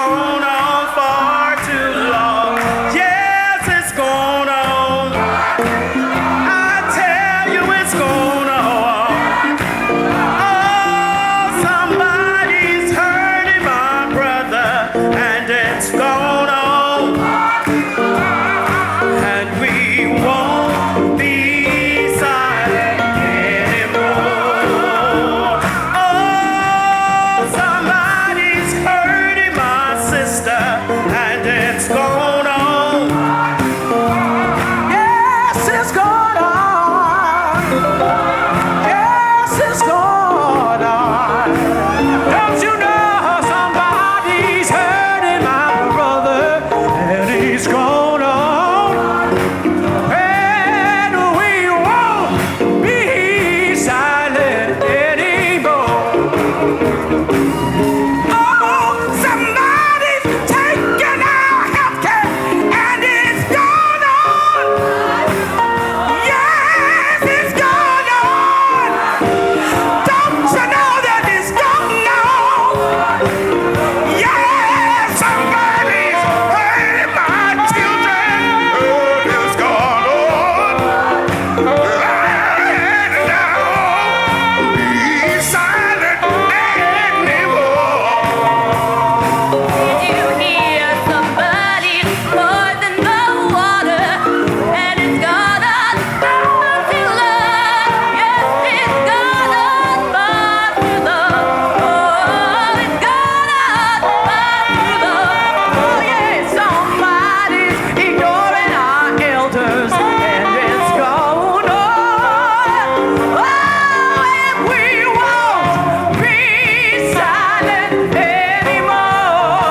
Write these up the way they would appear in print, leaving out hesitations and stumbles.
gone on far too long. Yes, it's gone on. I tell you, it's gone on. Oh, somebody's hurting my brother, and it's gone on. And we won't be silent anymore. Oh, somebody's hurting my sister, and it's gone on. Yes, it's gone on. Yes, it's gone on. Don't you know somebody's hurting my brother, and he's gone on. And we won't be silent anymore. Oh, somebody's taking our health care, and it's gone on. Yes, it's gone on. Don't you know that it's gone on? Yes, somebody's hurting my children. It's gone on. And now be silent anymore. Did you hear somebody more than the water? And it's gone on far too long. Yes, it's gone on far too long. Oh, it's gone on far too long. Oh, yeah, somebody's ignoring our elders, and it's gone on. Oh, and we won't be silent anymore.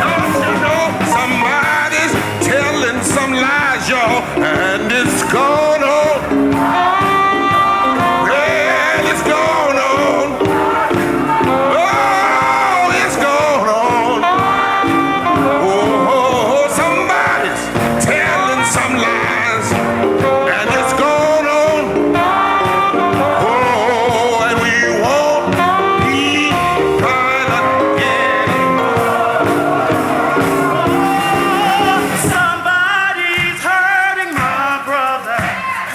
Don't you know somebody's telling some lies, y'all, and it's gone on. Well, it's gone on. Oh, it's gone on. Oh, somebody's telling some lies, and it's gone on. Oh, and we won't be silent anymore. Somebody's hurting my brother,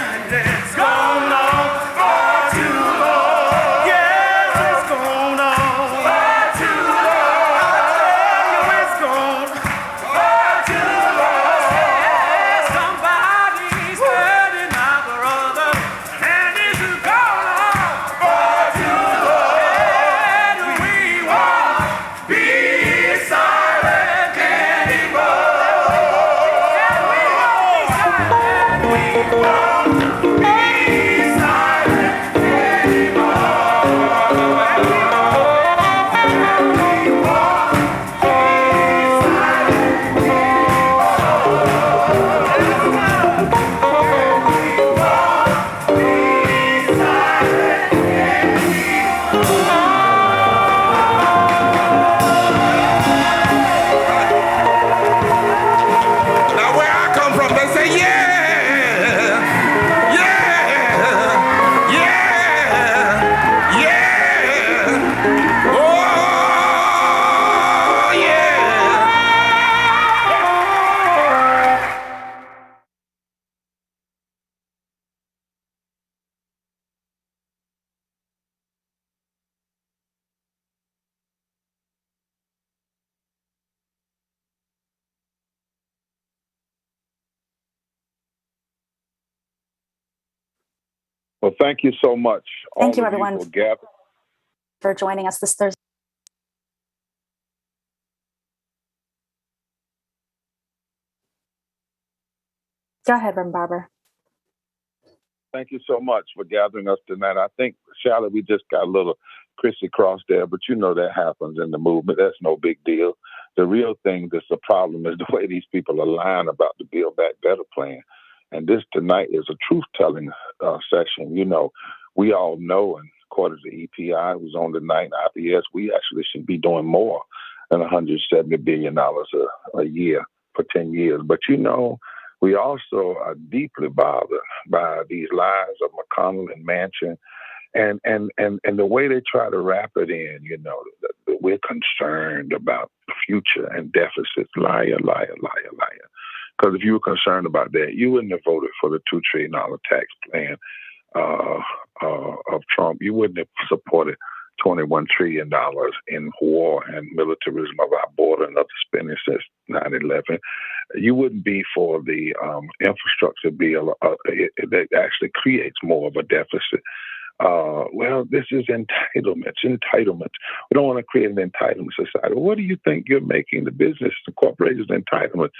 and it's gone on far too long. Yes, it's gone on far too long. I tell you, it's gone far too long. Yes, somebody's hurting my brother, and it's gone on far too long. And we won't be silent anymore. And we won't be silent Now where I come from, they say, yeah, yeah, yeah, yeah. Oh, yeah. Well, thank you so much. Thank you, all of everyone, for gathering. for joining us this Thursday. Go ahead, Reverend Barber. Thank you so much for gathering us tonight. I think, Charlotte, we just got a little crissy-cross there, but you know that happens in the movement. That's no big deal. The real thing that's the problem is the way these people are lying about the Build Back Better plan. And this tonight is a truth-telling session. You know, we all know, and according to EPI, who's on tonight, IPS, we actually should be doing more than $170 billion a year for 10 years. But, you know, we also are deeply bothered by these lies of McConnell and Manchin And the way they try to wrap it in, we're concerned about the future and deficits. Liar, liar, liar, liar. Because if you were concerned about that, you wouldn't have voted for the $2 trillion tax plan of Trump. You wouldn't have supported $21 trillion in war and militarism of our border and other spending since 9/11. You wouldn't be for the infrastructure bill that actually creates more of a deficit. Well, this is entitlements. We don't want to create an entitlement society. Well, what do you think you're making the business, the corporations entitlement?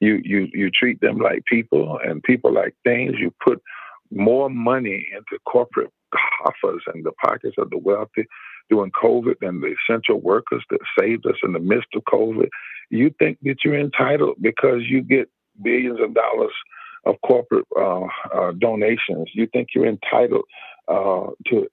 You treat them like people and people like things. You put more money into corporate coffers and the pockets of the wealthy during COVID than the essential workers that saved us in the midst of COVID. You think that you're entitled because you get billions of dollars of corporate donations. You think you're entitled to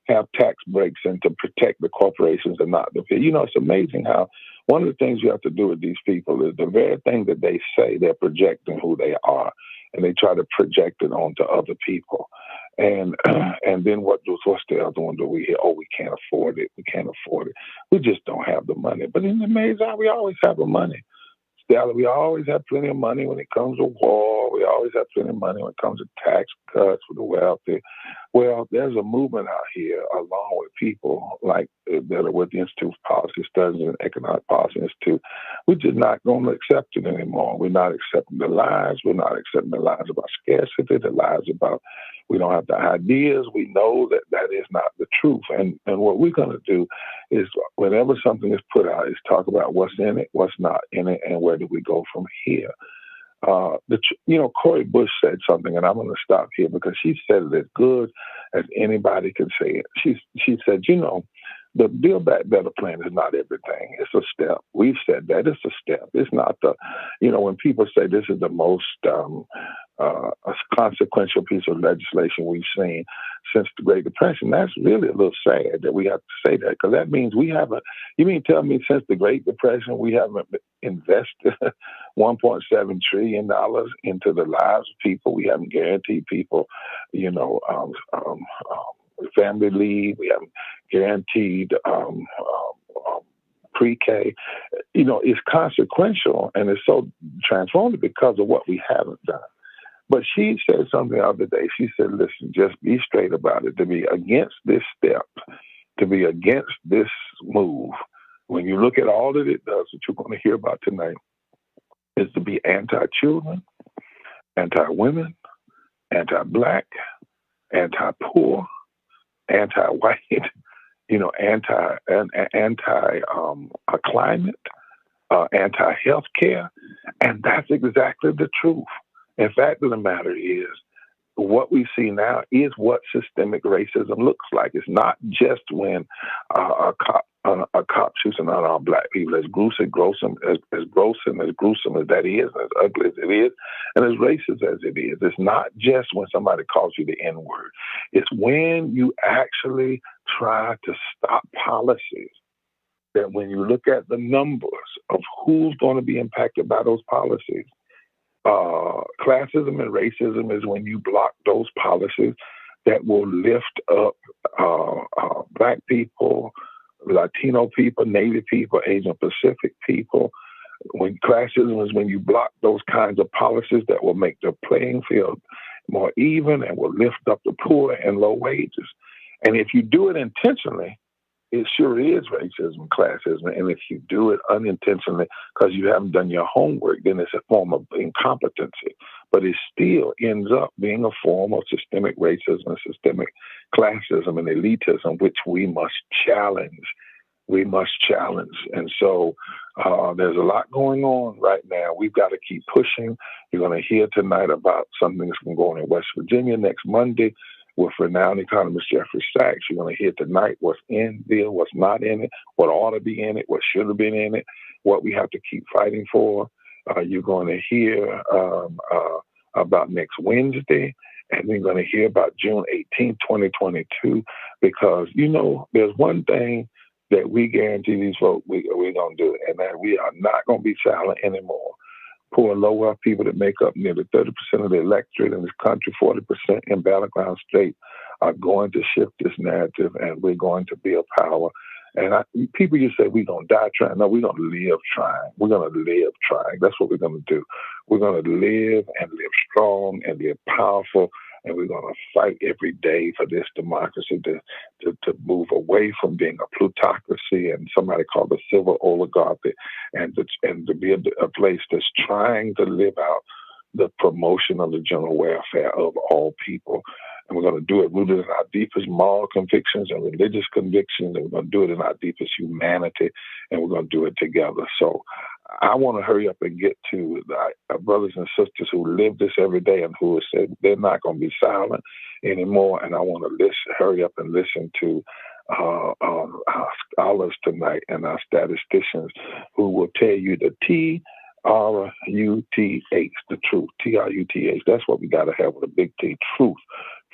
have tax breaks and to protect the corporations and not the people. It's amazing how one of the things you have to do with these people is the very thing that they say, they're projecting who they are, and they try to project it onto other people. And then what's the other one that we hear? Oh, we can't afford it. We can't afford it. We just don't have the money. But in the amazing, we always have the money. We always have plenty of money when it comes to war. We always have plenty of money when it comes to tax cuts for the wealthy. Well, there's a movement out here along with people like that are with the Institute of Policy Studies and Economic Policy Institute. We're just not going to accept it anymore. We're not accepting the lies. We're not accepting the lies about scarcity, the lies about we don't have the ideas. We know that that is not the truth. And what we're going to do is whenever something is put out is talk about what's in it, what's not in it, and where do we go from here. Cori Bush said something, and I'm going to stop here because she said it as good as anybody can say it. She said, the Build Back Better plan is not everything. It's a step. We've said that. It's a step. It's not when people say this is the most consequential piece of legislation we've seen since the Great Depression, that's really a little sad that we have to say that, because that means we haven't, you mean tell me since the Great Depression we haven't invested $1.7 trillion into the lives of people? We haven't guaranteed people, family leave. We haven't guaranteed pre-K. It's consequential and it's so transformative because of what we haven't done. But she said something the other day. She said, listen, just be straight about it. To be against this step, to be against this move, when you look at all that it does, that you're going to hear about tonight, is to be anti-children, anti-women, anti-black, anti-poor, anti-white, anti-climate, anti-healthcare. And that's exactly the truth. In fact of the matter is, what we see now is what systemic racism looks like. It's not just when a cop shoots an unarmed black people. As gross and as gruesome as that is, as ugly as it is, and as racist as it is. It's not just when somebody calls you the N-word. It's when you actually try to stop policies. That when you look at the numbers of who's going to be impacted by those policies, classism and racism is when you block those policies that will lift up Black people, Latino people, Native people, Asian Pacific people. When classism is when you block those kinds of policies that will make the playing field more even and will lift up the poor and low wages. And if you do it intentionally, it sure is racism, classism. And if you do it unintentionally because you haven't done your homework, then it's a form of incompetency. But it still ends up being a form of systemic racism, systemic classism, and elitism, which we must challenge. And so there's a lot going on right now. We've got to keep pushing. You're going to hear tonight about something that's going to go on in West Virginia next Monday with renowned economist Jeffrey Sachs. You're going to hear tonight what's in the bill, what's not in it, what ought to be in it, what should have been in it, what we have to keep fighting for. You're going to hear about next Wednesday, and we're going to hear about June 18, 2022, because, there's one thing that we guarantee these folks we're going to do, and that we are not going to be silent anymore. Poor and low-wealth people that make up nearly 30% of the electorate in this country, 40% in battleground states, are going to shift this narrative, and we're going to be a power. And people used to say, we're going to die trying. No, we're going to live trying. We're going to live trying. That's what we're going to do. We're going to live and live strong and live powerful. And we're going to fight every day for this democracy to move away from being a plutocracy and somebody called a civil oligarchy, and to be a place that's trying to live out the promotion of the general welfare of all people. And we're going to do it rooted in our deepest moral convictions and religious convictions. And we're going to do it in our deepest humanity. And we're going to do it together. So I want to hurry up and get to our brothers and sisters who live this every day and who have said they're not going to be silent anymore. And I want to hurry up and listen to our scholars tonight and our statisticians who will tell you the TRUTH, the truth, TRUTH. That's what we got to have with a big T, truth.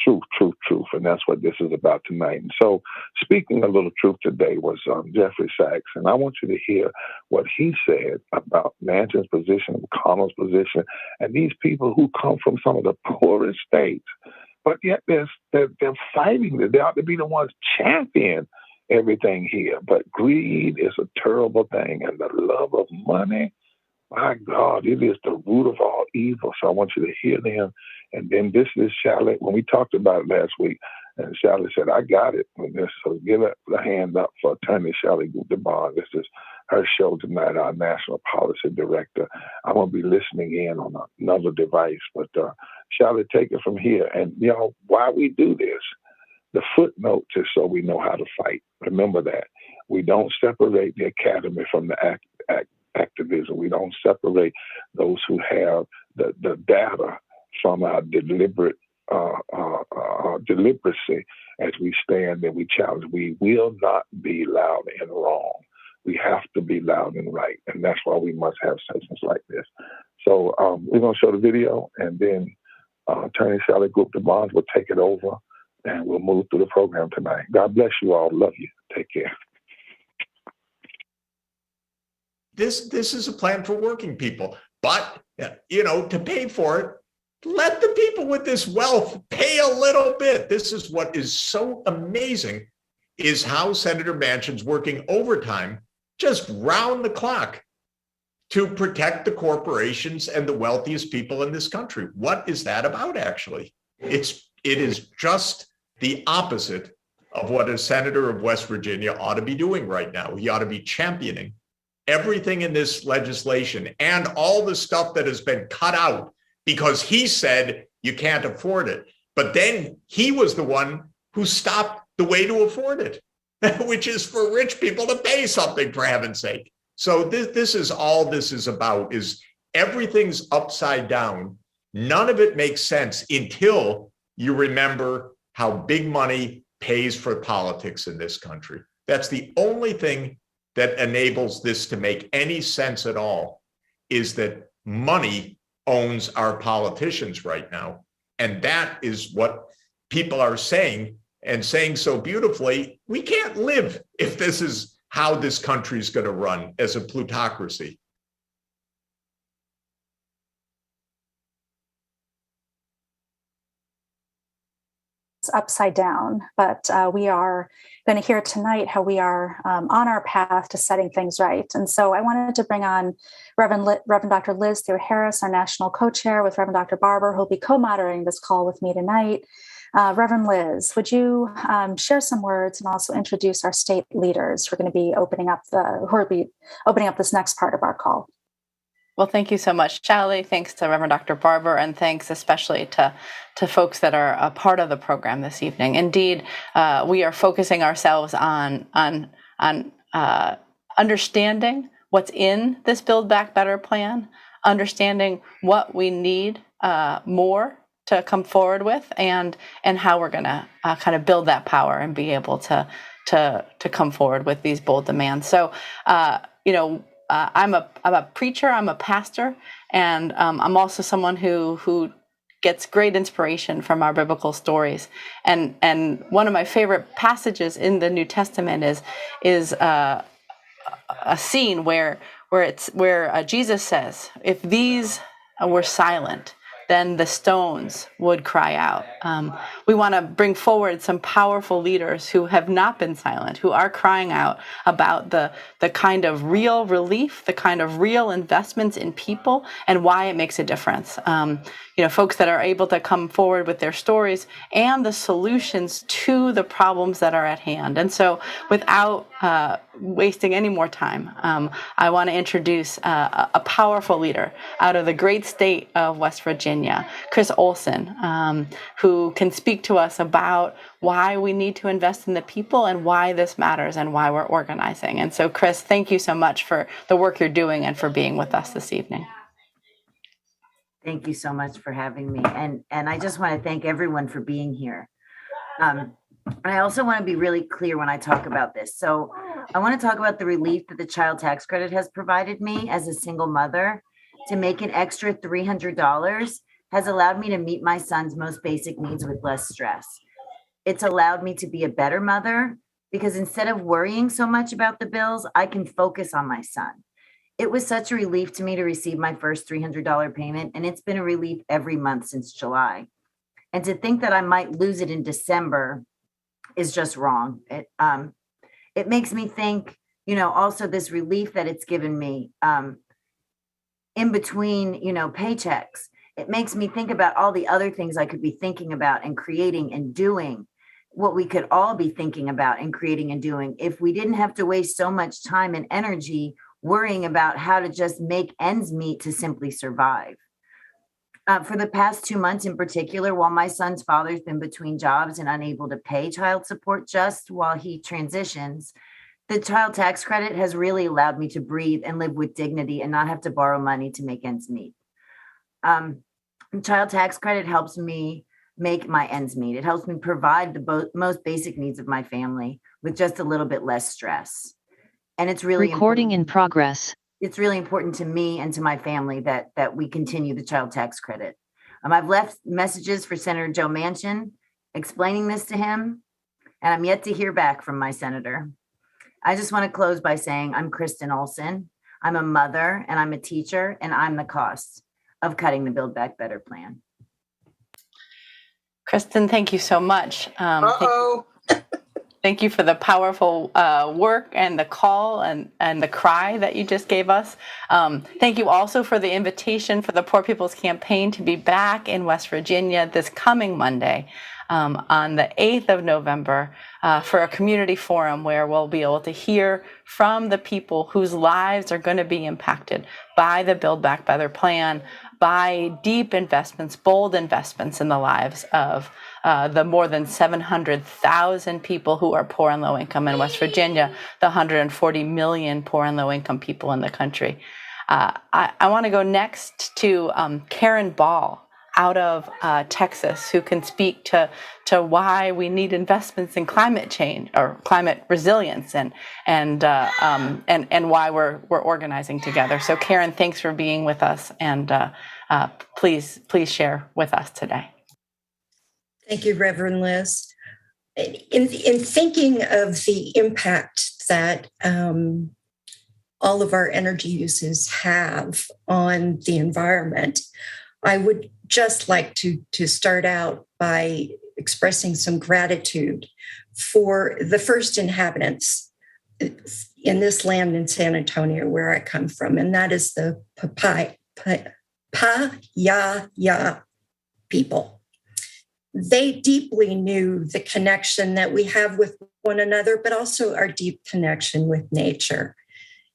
Truth. And that's what this is about tonight. And so speaking a little truth today was Jeffrey Sachs. And I want you to hear what he said about Manchin's position, McConnell's position, and these people who come from some of the poorest states. But yet they're fighting. They ought to be the ones champion everything here. But greed is a terrible thing. And the love of money, my God, it is the root of all evil. So I want you to hear them. And then this is Charlotte. When we talked about it last week, and Charlotte said, I got it. So give a hand up for Attorney Charlotte Gupta-Bond. This is her show tonight, our National Policy Director. I'm going to be listening in on another device. But Charlotte, take it from here. And, why we do this, the footnote is so we know how to fight. Remember that. We don't separate the academy from the activism. We don't separate those who have the data from our deliberacy as we stand and we challenge. We will not be loud and wrong. We have to be loud and right. And that's why we must have sessions like this. So we're going to show the video, and then Attorney Charlotte Gupta-Bond will take it over, and we'll move through the program tonight. God bless you all. Love you. Take care. This is a plan for working people. But, to pay for it, let the people with this wealth pay a little bit. This is what is so amazing, is how Senator Manchin's working overtime just round the clock to protect the corporations and the wealthiest people in this country. What is that about, actually? It is just the opposite of what a senator of West Virginia ought to be doing right now. He ought to be championing everything in this legislation and all the stuff that has been cut out because he said you can't afford it. But then he was the one who stopped the way to afford it, which is for rich people to pay something, for heaven's sake. So this is all this is about, is everything's upside down. None of it makes sense until you remember how big money pays for politics in this country. That's the only thing that enables this to make any sense at all, is that money owns our politicians right now. And that is what people are saying, and saying so beautifully. We can't live if this is how this country is going to run, as a plutocracy. Upside down, but we are going to hear tonight how we are on our path to setting things right. And so I wanted to bring on Reverend Dr. Liz Theory-Harris, our national co-chair, with Reverend Dr. Barber, who will be co-moderating this call with me tonight. Reverend Liz, would you share some words and also introduce our state leaders who are going to be opening up this next part of our call? Well, thank you so much, Charlie. Thanks to Reverend Dr. Barber, and thanks especially to folks that are a part of the program this evening. Indeed, we are focusing ourselves on understanding what's in this Build Back Better plan, understanding what we need more to come forward with, and how we're going to kind of build that power and be able to come forward with these bold demands. So, I'm a preacher, I'm a pastor, and I'm also someone who gets great inspiration from our biblical stories. And one of my favorite passages in the New Testament is a scene where Jesus says, if these were silent, then the stones would cry out. We want to bring forward some powerful leaders who have not been silent, who are crying out about the kind of real relief, the kind of real investments in people, and why it makes a difference. Folks that are able to come forward with their stories and the solutions to the problems that are at hand. And so without wasting any more time, I want to introduce a powerful leader out of the great state of West Virginia, Chris Olsen, who can speak to us about why we need to invest in the people and why this matters and why we're organizing. And so, Chris, thank you so much for the work you're doing and for being with us this evening. Thank you so much for having me. And I just want to thank everyone for being here. I also want to be really clear when I talk about this. So I want to talk about the relief that the child tax credit has provided me as a single mother. To make an extra $300 has allowed me to meet my son's most basic needs with less stress. It's allowed me to be a better mother because instead of worrying so much about the bills, I can focus on my son. It was such a relief to me to receive my first $300 payment, and it's been a relief every month since July. And to think that I might lose it in December is just wrong. It makes me think, also this relief that it's given me in between, paychecks. It makes me think about all the other things I could be thinking about and creating and doing, what we could all be thinking about and creating and doing if we didn't have to waste so much time and energy worrying about how to just make ends meet to simply survive. For the past 2 months in particular, while my son's father's been between jobs and unable to pay child support just while he transitions, the child tax credit has really allowed me to breathe and live with dignity and not have to borrow money to make ends meet. Child tax credit helps me make my ends meet. It helps me provide the most basic needs of my family with just a little bit less stress. And it's really recording in progress. It's really important to me and to my family that we continue the child tax credit. I've left messages for Senator Joe Manchin explaining this to him, and I'm yet to hear back from my senator. I just want to close by saying I'm Kristen Olsen. I'm a mother and I'm a teacher, and I'm the cost of cutting the Build Back Better plan. Kristen, thank you so much. Thank you for the powerful work and the call and the cry that you just gave us. Thank you also for the invitation for the Poor People's Campaign to be back in West Virginia this coming Monday on the 8th of November for a community forum where we'll be able to hear from the people whose lives are going to be impacted by the Build Back Better plan, by deep investments, bold investments in the lives of the more than 700,000 people who are poor and low income in West Virginia, the 140 million poor and low income people in the country. I want to go next to Karen Ball out of Texas, who can speak to why we need investments in climate change or climate resilience and why we're organizing together. So Karen, thanks for being with us, and please share with us today. Thank you, Reverend Liz. In thinking of the impact that all of our energy uses have on the environment, I would just like to start out by expressing some gratitude for the first inhabitants in this land in San Antonio, where I come from, and that is the Payaya people. They deeply knew the connection that we have with one another, but also our deep connection with nature.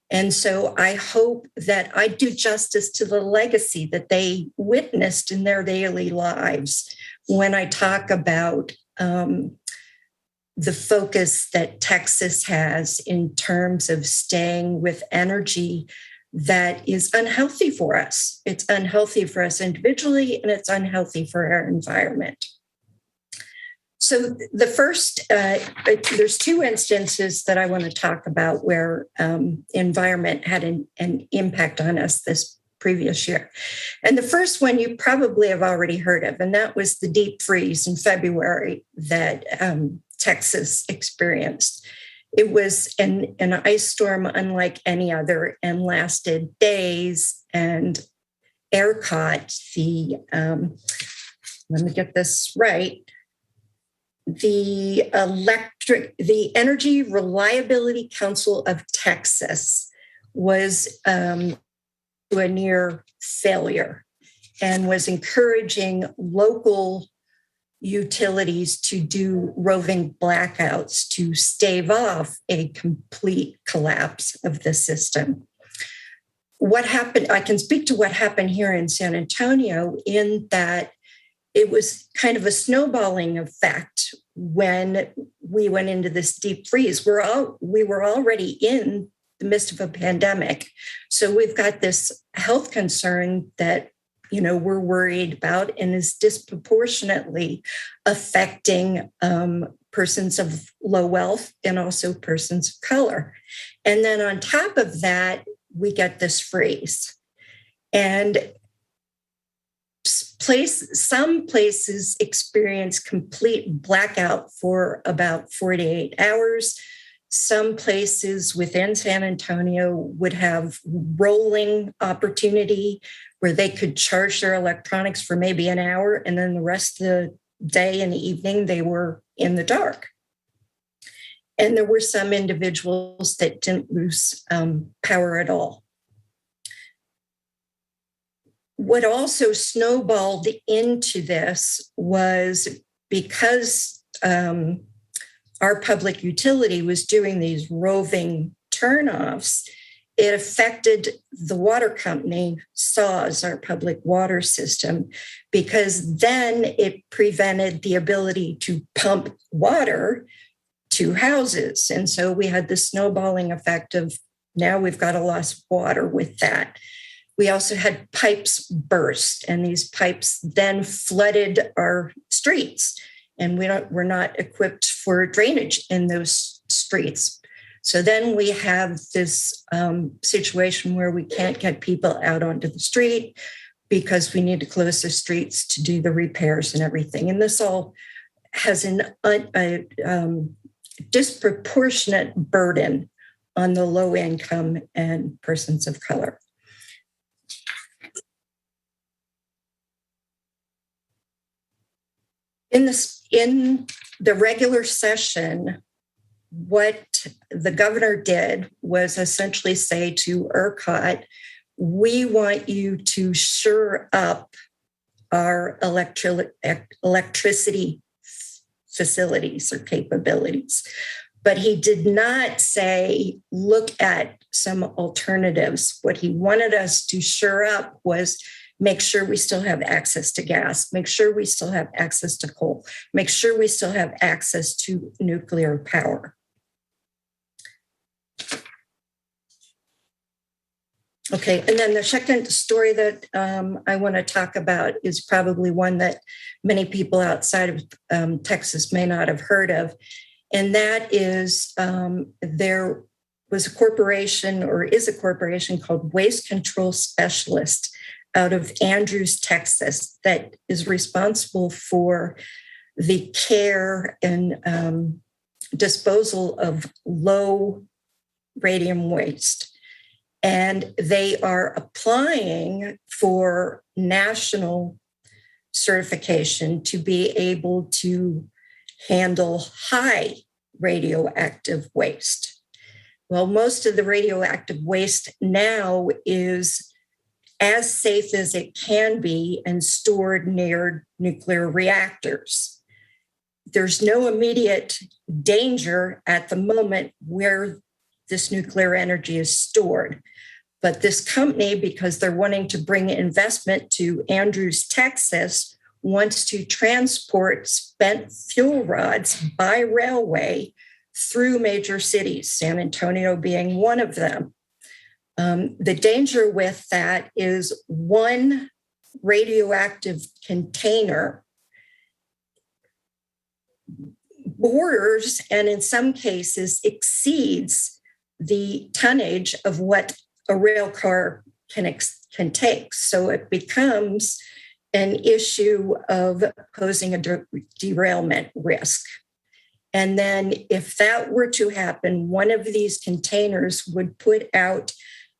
And so I hope that I do justice to the legacy that they witnessed in their daily lives when I talk about the focus that Texas has in terms of staying with energy that is unhealthy for us. It's unhealthy for us individually, and it's unhealthy for our environment. So the first, there's two instances that I want to talk about where environment had an impact on us this previous year. And the first one you probably have already heard of, and that was the deep freeze in February that Texas experienced. It was an ice storm unlike any other and lasted days and ERCOT, let me get this right, the Energy Reliability Council of Texas was to a near failure and was encouraging local utilities to do roving blackouts to stave off a complete collapse of the system. What happened, I can speak to what happened here in San Antonio in that it was kind of a snowballing effect when we went into this deep freeze. We were already in the midst of a pandemic. So we've got this health concern that we're worried about and is disproportionately affecting persons of low wealth and also persons of color. And then on top of that, we get this freeze. And some places experience complete blackout for about 48 hours. Some places within San Antonio would have rolling opportunity where they could charge their electronics for maybe an hour, and then the rest of the day and the evening, they were in the dark. And there were some individuals that didn't lose power at all. What also snowballed into this was because our public utility was doing these roving turnoffs, it affected the water company, SAWS, our public water system, because then it prevented the ability to pump water to houses. And so we had the snowballing effect of now we've got a loss of water with that. We also had pipes burst, and these pipes then flooded our streets. And we're not equipped for drainage in those streets. So then we have this situation where we can't get people out onto the street because we need to close the streets to do the repairs and everything. And this all has a disproportionate burden on the low income and persons of color. In the regular session, what the governor did was essentially say to ERCOT, we want you to shore up our electricity facilities or capabilities. But he did not say, look at some alternatives. What he wanted us to shore up was make sure we still have access to gas, make sure we still have access to coal, make sure we still have access to nuclear power. Okay, and then the second story that I want to talk about is probably one that many people outside of Texas may not have heard of. And that is there was a corporation or is a corporation called Waste Control Specialist out of Andrews, Texas, that is responsible for the care and disposal of low radium waste. And they are applying for national certification to be able to handle high radioactive waste. Well, most of the radioactive waste now is as safe as it can be and stored near nuclear reactors. There's no immediate danger at the moment where this nuclear energy is stored. But this company, because they're wanting to bring investment to Andrews, Texas, wants to transport spent fuel rods by railway through major cities, San Antonio being one of them. The danger with that is one radioactive container borders and in some cases exceeds the tonnage of what a rail car can take. So it becomes an issue of posing a derailment risk. And then if that were to happen, one of these containers would put out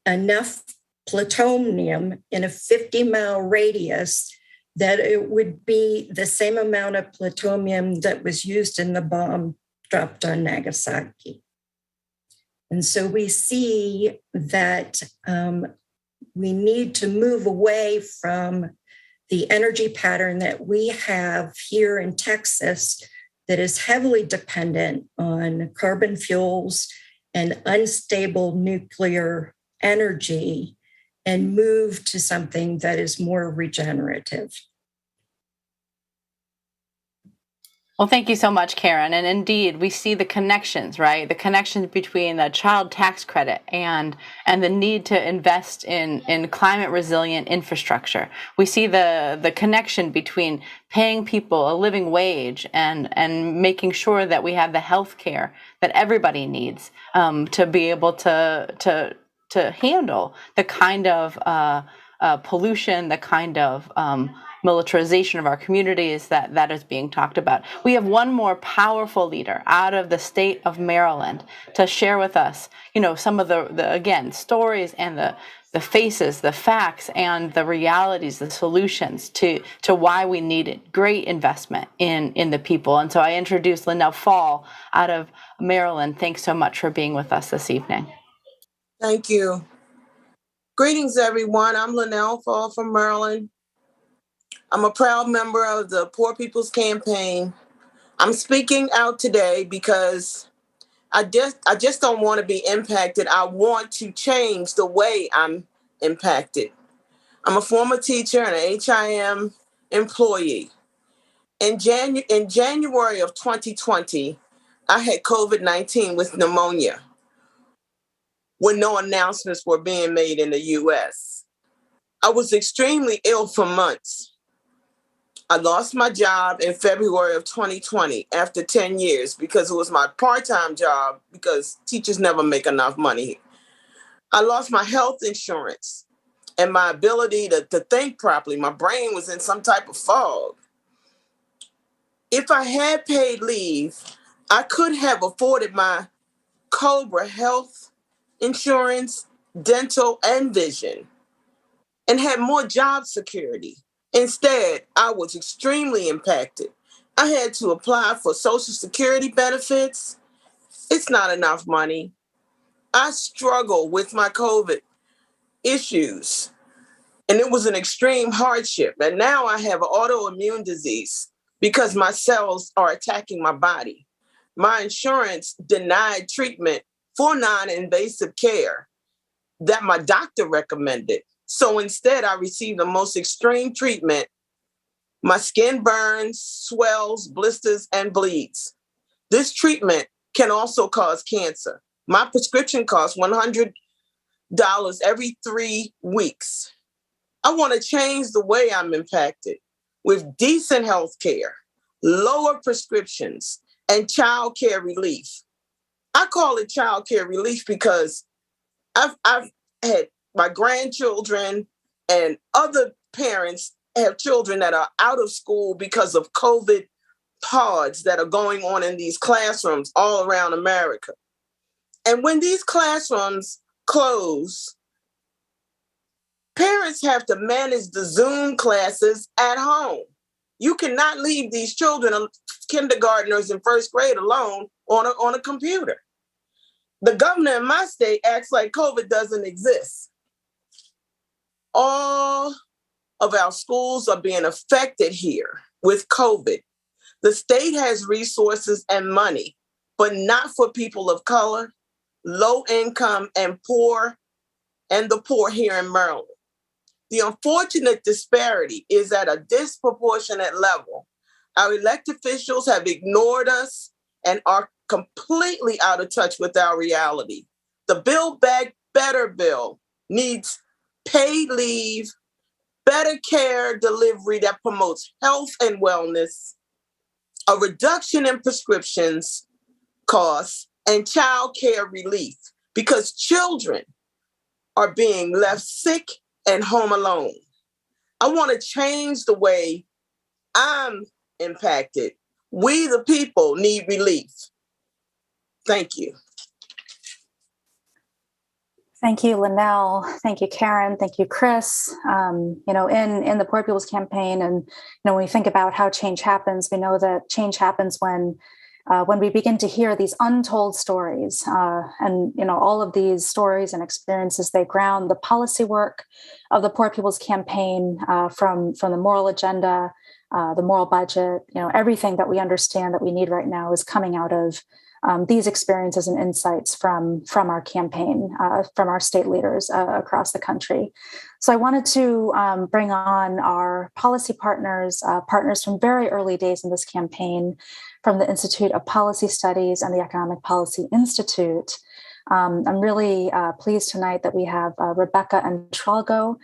enough plutonium in a 50-mile radius, that it would be the same amount of plutonium that was used in the bomb dropped on Nagasaki. And so we see that we need to move away from the energy pattern that we have here in Texas that is heavily dependent on carbon fuels and unstable nuclear energy, and move to something that is more regenerative. Well, thank you so much, Karen. And indeed, we see the connections, right? The connections between the child tax credit and the need to invest in climate resilient infrastructure. We see the connection between paying people a living wage and making sure that we have the health care that everybody needs to be able to handle the kind of pollution, the kind of militarization of our communities that is being talked about. We have one more powerful leader out of the state of Maryland to share with us, some of the again, stories and the faces, the facts, and the realities, the solutions to why we needed great investment in the people. And so I introduce Lanellefall out of Maryland. Thanks so much for being with us this evening. Thank you. Greetings, everyone. I'm Lanellefall from Maryland. I'm a proud member of the Poor People's Campaign. I'm speaking out today because I just don't want to be impacted. I want to change the way I'm impacted. I'm a former teacher and an HIM employee. In January of 2020, I had COVID-19 with pneumonia when no announcements were being made in the US. I was extremely ill for months. I lost my job in February of 2020 after 10 years because it was my part-time job because teachers never make enough money. I lost my health insurance and my ability to think properly. My brain was in some type of fog. If I had paid leave, I could have afforded my COBRA health insurance, dental, and vision, and had more job security. Instead, I was extremely impacted. I had to apply for Social Security benefits. It's not enough money. I struggle with my COVID issues, and it was an extreme hardship. And now I have an autoimmune disease because my cells are attacking my body. My insurance denied treatment for non-invasive care that my doctor recommended. So instead, I received the most extreme treatment. My skin burns, swells, blisters, and bleeds. This treatment can also cause cancer. My prescription costs $100 every 3 weeks. I want to change the way I'm impacted with decent health care, lower prescriptions, and child care relief. I call it child care relief because I've had my grandchildren and other parents have children that are out of school because of COVID pods that are going on in these classrooms all around America. And when these classrooms close, parents have to manage the Zoom classes at home. You cannot leave these children, kindergartners in first grade, alone on a computer. The governor in my state acts like COVID doesn't exist. All of our schools are being affected here with COVID. The state has resources and money, but not for people of color, low income, and the poor here in Maryland. The unfortunate disparity is at a disproportionate level. Our elected officials have ignored us and are completely out of touch with our reality. The Build Back Better bill needs paid leave, better care delivery that promotes health and wellness, a reduction in prescriptions costs, and child care relief, because children are being left sick and home alone. I want to change the way I'm impacted. We, the people, need relief. Thank you. Thank you, Linnell. Thank you, Karen. Thank you, Chris. In the Poor People's Campaign, and when we think about how change happens, we know that change happens when we begin to hear these untold stories, and all of these stories and experiences, they ground the policy work of the Poor People's Campaign, from the moral agenda, the moral budget. Everything that we understand that we need right now is coming out of these experiences and insights from our campaign, from our state leaders across the country. So I wanted to bring on our policy partners from very early days in this campaign, from the Institute of Policy Studies and the Economic Policy Institute. I'm really pleased tonight that we have Rebecca Entralgo,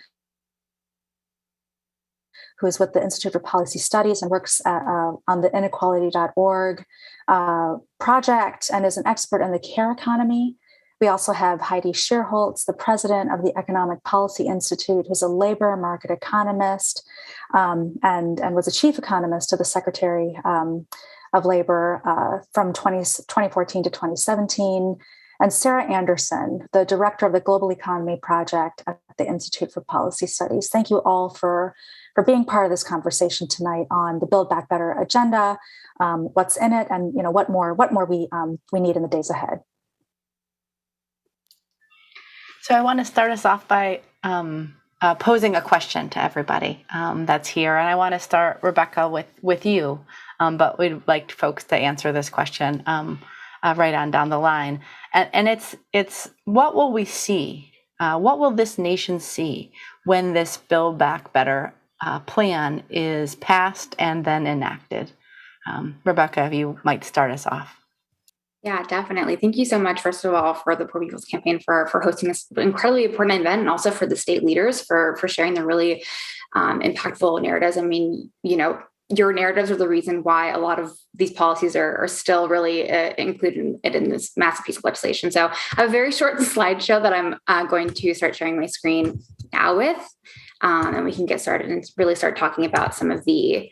who is with the Institute for Policy Studies and works on the inequality.org project and is an expert in the care economy. We also have Heidi Shearholtz, the president of the Economic Policy Institute, who's a labor market economist and was a chief economist to the Secretary of Labor from 2014 to 2017. And Sarah Anderson, the director of the Global Economy Project at the Institute for Policy Studies. Thank you all for being part of this conversation tonight on the Build Back Better agenda, what's in it, and what more we need in the days ahead. So I want to start us off by posing a question to everybody that's here, and I want to start, Rebecca, with you, but we'd like folks to answer this question right on down the line, and it's what will we see? What will this nation see when this Build Back Better plan is passed and then enacted? Rebecca, if you might start us off. Yeah, definitely. Thank you so much, first of all, for the Poor People's Campaign for hosting this incredibly important event, and also for the state leaders for sharing the really impactful narratives. I mean, your narratives are the reason why a lot of these policies are still really included in this massive piece of legislation. So I have a very short slideshow that I'm going to start sharing my screen now with, and we can get started and really start talking about some of the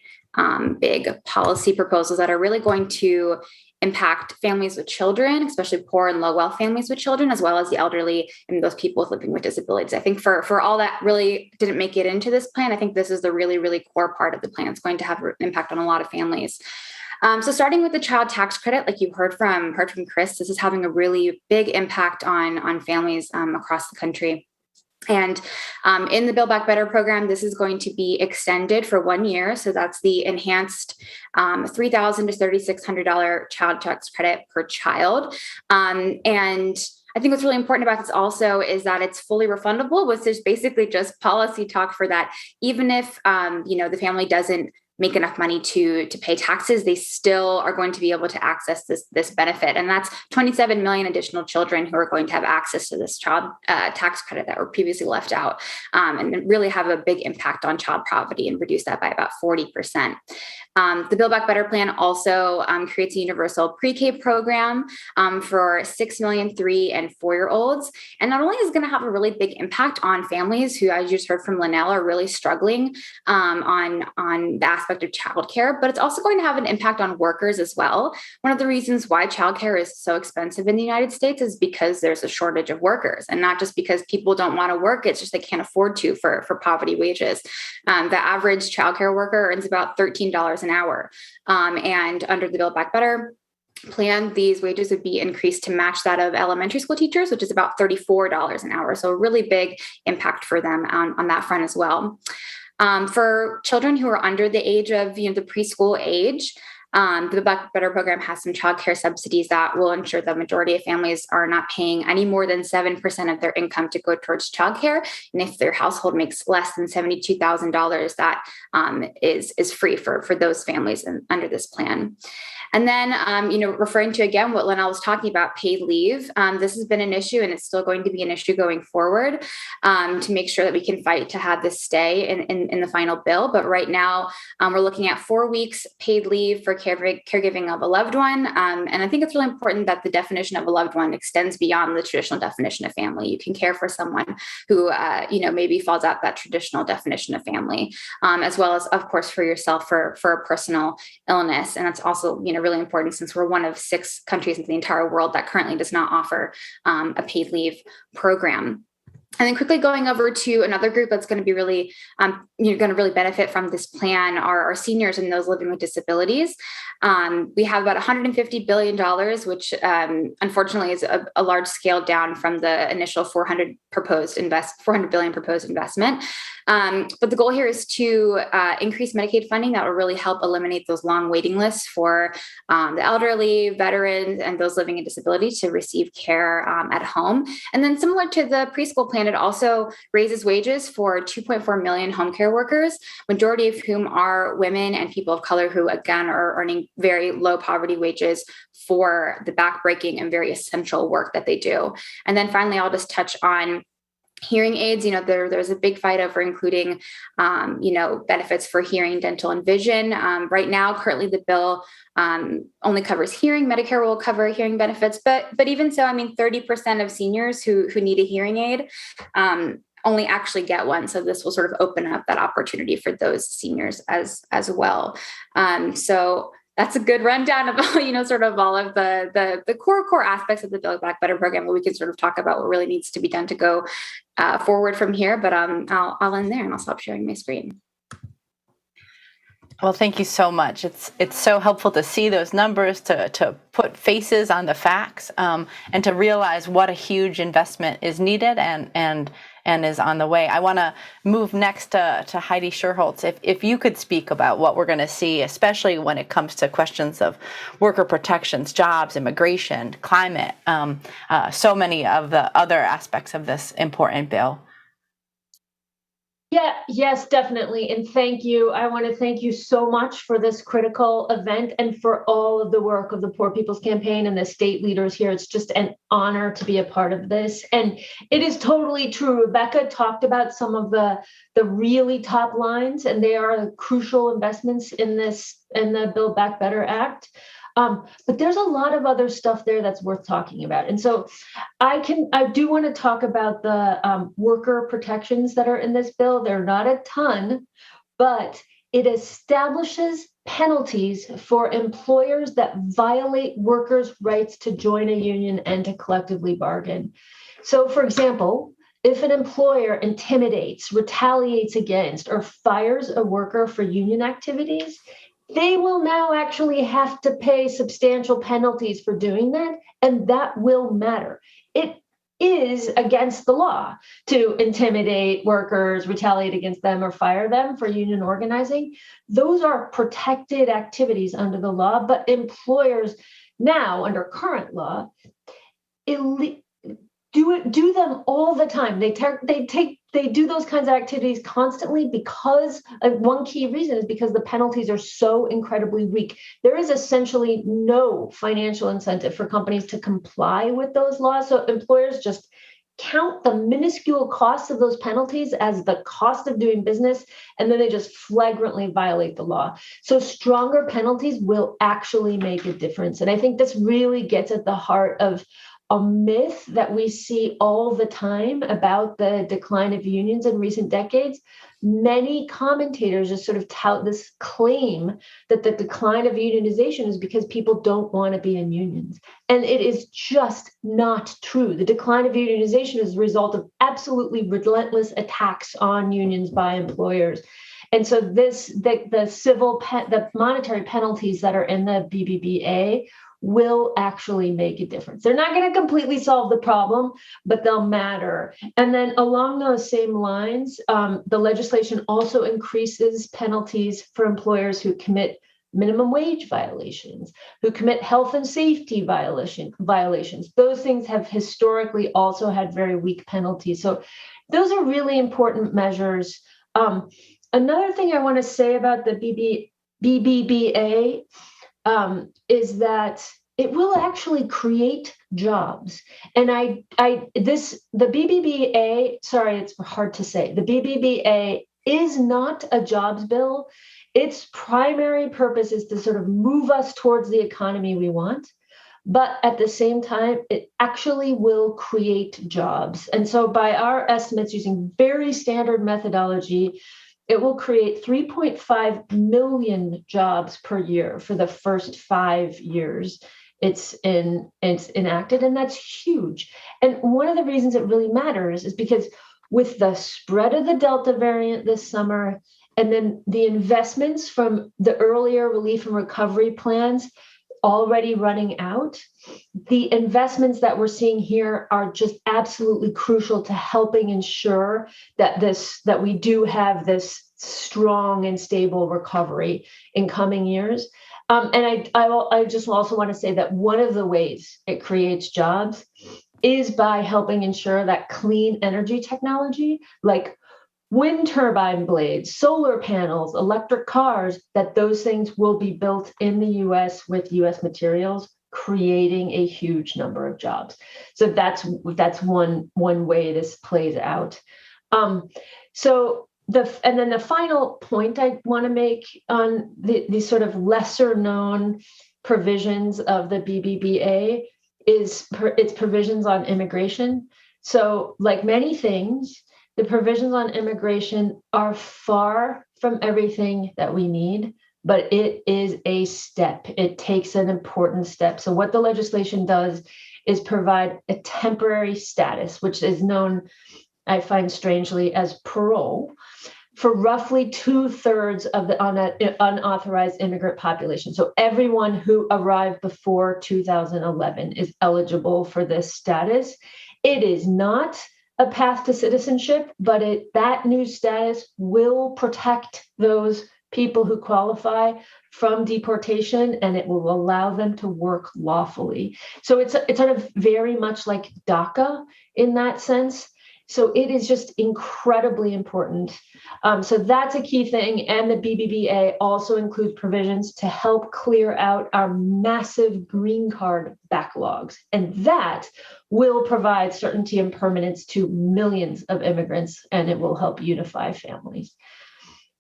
big policy proposals that are really going to impact families with children, especially poor and low wealth families with children, as well as the elderly and those people living with disabilities. I think for all that really didn't make it into this plan, I think this is the really, really core part of the plan. It's going to have an impact on a lot of families. So starting with the child tax credit, like you heard from Chris, this is having a really big impact on families across the country. And in the Build Back Better program, this is going to be extended for 1 year. So that's the enhanced $3,000 to $3,600 child tax credit per child. And I think what's really important about this also is that it's fully refundable, which is basically just policy talk for that. Even if, the family doesn't make enough money to pay taxes, they still are going to be able to access this benefit. And that's 27 million additional children who are going to have access to this child tax credit that were previously left out, and really have a big impact on child poverty and reduce that by about 40%. The Build Back Better plan also creates a universal pre-K program for 6 million 3 and 4-year-olds. And not only is it going to have a really big impact on families who, as you just heard from Linnell, are really struggling on the aspect of childcare, but it's also going to have an impact on workers as well. One of the reasons why childcare is so expensive in the United States is because there's a shortage of workers, and not just because people don't want to work, it's just they can't afford to for poverty wages. The average childcare worker earns about $13 an hour. And under the Build Back Better plan, these wages would be increased to match that of elementary school teachers, which is about $34 an hour. So a really big impact for them on that front as well. For children who are under the age of the preschool age, the Build Back Better program has some childcare subsidies that will ensure the majority of families are not paying any more than 7% of their income to go towards childcare. And if their household makes less than $72,000, that is free for those families under this plan. And then, referring to, again, what Linnell was talking about, paid leave. This has been an issue, and it's still going to be an issue going forward to make sure that we can fight to have this stay in the final bill. But right now, we're looking at 4 weeks paid leave for caregiving of a loved one. And I think it's really important that the definition of a loved one extends beyond the traditional definition of family. You can care for someone who, maybe falls out that traditional definition of family, as well as, of course, for yourself for a personal illness. And that's also, really important since we're one of 6 countries in the entire world that currently does not offer a paid leave program. And then quickly going over to another group that's going to be really, going to really benefit from this plan are our seniors and those living with disabilities. We have about $150 billion, which unfortunately is a large scale down from the initial $400 billion proposed investment. But the goal here is to increase Medicaid funding that will really help eliminate those long waiting lists for the elderly, veterans, and those living in disability to receive care at home. And then similar to the preschool plan, it also raises wages for 2.4 million home care workers, majority of whom are women and people of color who, again, are earning very low poverty wages for the backbreaking and very essential work that they do. And then finally, I'll just touch on hearing aids. There's a big fight over including, benefits for hearing, dental, and vision. Right now, currently, the bill only covers hearing. Medicare will cover hearing benefits, but even so, 30% of seniors who need a hearing aid only actually get one. So this will sort of open up that opportunity for those seniors as well. So that's a good rundown of sort of all of the core aspects of the Build Back Better program, where we can sort of talk about what really needs to be done to go forward from here. But I'll end there and I'll stop sharing my screen. Well, thank you so much. It's so helpful to see those numbers, to put faces on the facts, and to realize what a huge investment is needed and is on the way. I want to move next to Heidi Scherholtz. If you could speak about what we're going to see, especially when it comes to questions of worker protections, jobs, immigration, climate, so many of the other aspects of this important bill. Yeah, yes, definitely. And thank you. I want to thank you so much for this critical event and for all of the work of the Poor People's Campaign and the state leaders here. It's just an honor to be a part of this. And it is totally true. Rebecca talked about some of the really top lines, and they are crucial investments in the Build Back Better Act. But there's a lot of other stuff there that's worth talking about. And so I do want to talk about the worker protections that are in this bill. They're not a ton, but it establishes penalties for employers that violate workers' rights to join a union and to collectively bargain. So, for example, if an employer intimidates, retaliates against, or fires a worker for union activities, they will now actually have to pay substantial penalties for doing that, and that will matter. It is against the law to intimidate workers, retaliate against them, or fire them for union organizing. Those are protected activities under the law, but employers now, under current law, do them all the time. They do those kinds of activities constantly because one key reason is because the penalties are so incredibly weak. There is essentially no financial incentive for companies to comply with those laws. So employers just count the minuscule costs of those penalties as the cost of doing business, and then they just flagrantly violate the law. So stronger penalties will actually make a difference. And I think this really gets at the heart of a myth that we see all the time about the decline of unions in recent decades. Many commentators just sort of tout this claim that the decline of unionization is because people don't want to be in unions. And it is just not true. The decline of unionization is a result of absolutely relentless attacks on unions by employers. And so the monetary penalties that are in the BBBA will actually make a difference. They're not going to completely solve the problem, but they'll matter. And then along those same lines, the legislation also increases penalties for employers who commit minimum wage violations, who commit health and safety violations. Those things have historically also had very weak penalties. So those are really important measures. Another thing I want to say about the BBBA is that it will actually create jobs. And the BBBA, sorry, it's hard to say. The BBBA is not a jobs bill. its primary purpose is to sort of move us towards the economy we want. But at the same time, it actually will create jobs. And so by our estimates, using very standard methodology, it will create 3.5 million jobs per year for the first 5 years it's enacted. And that's huge. And one of the reasons it really matters is because with the spread of the Delta variant this summer, and then the investments from the earlier relief and recovery plans already running out, the investments that we're seeing here are just absolutely crucial to helping ensure that we do have this strong and stable recovery in coming years. And I just also want to say that one of the ways it creates jobs is by helping ensure that clean energy technology, like wind turbine blades, solar panels, electric cars, that those things will be built in the US with US materials, creating a huge number of jobs. So that's one way this plays out. And then the final point I want to make on the sort of lesser known provisions of the BBBA is its provisions on immigration. So like many things, the provisions on immigration are far from everything that we need, but it is a step. It takes an important step. So what the legislation does is provide a temporary status, which is known, I find strangely, as parole, for roughly 2/3 of the unauthorized immigrant population. So everyone who arrived before 2011 is eligible for this status. It is not a path to citizenship, but that new status will protect those people who qualify from deportation, and it will allow them to work lawfully. So it's sort of very much like DACA in that sense. So it is just incredibly important. So that's a key thing. And the BBBA also includes provisions to help clear out our massive green card backlogs. And that will provide certainty and permanence to millions of immigrants, and it will help unify families.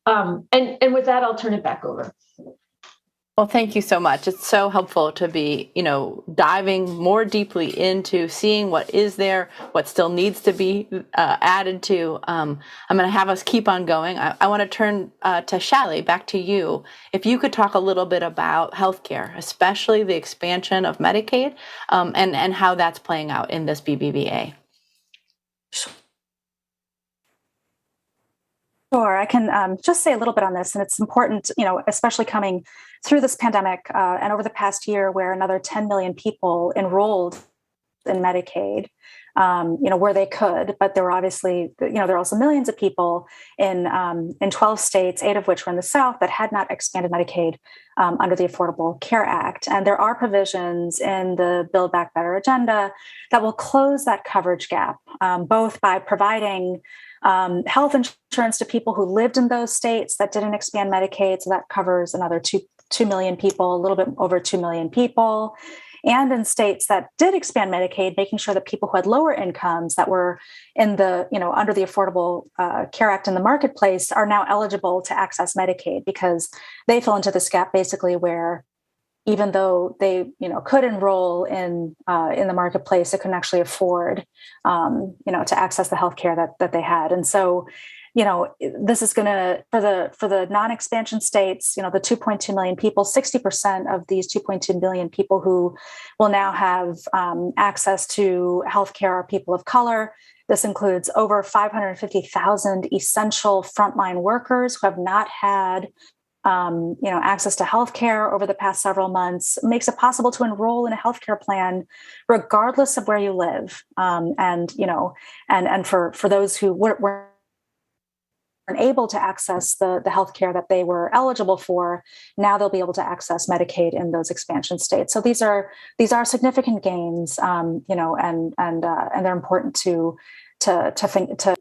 And with that, I'll turn it back over. Well, thank you so much. It's so helpful to be, diving more deeply into seeing what is there, what still needs to be added to. I'm going to have us keep on going. I want to turn to Shally, back to you. If you could talk a little bit about healthcare, especially the expansion of Medicaid, and how that's playing out in this BBBA. Sure, I can just say a little bit on this, and it's important, especially coming through this pandemic and over the past year, where another 10 million people enrolled in Medicaid, where they could, but there were obviously, there are also millions of people in 12 states, 8 of which were in the South, that had not expanded Medicaid under the Affordable Care Act. And there are provisions in the Build Back Better agenda that will close that coverage gap, both by providing health insurance to people who lived in those states that didn't expand Medicaid. So that covers another 2 million people, a little bit over 2 million people. And in states that did expand Medicaid, making sure that people who had lower incomes that were in the, under the Affordable Care Act in the marketplace are now eligible to access Medicaid, because they fell into this gap basically where even though they, could enroll in the marketplace, they couldn't actually afford, to access the healthcare that they had. And so, this is going to, for the non-expansion states, the 2.2 million people, 60% of these 2.2 million people who will now have access to healthcare are people of color. This includes over 550,000 essential frontline workers who have not had access to healthcare over the past several months. Makes it possible to enroll in a healthcare plan regardless of where you live. And for those who weren't able to access the healthcare that they were eligible for, now they'll be able to access Medicaid in those expansion states. So these are significant gains, and they're important to think to.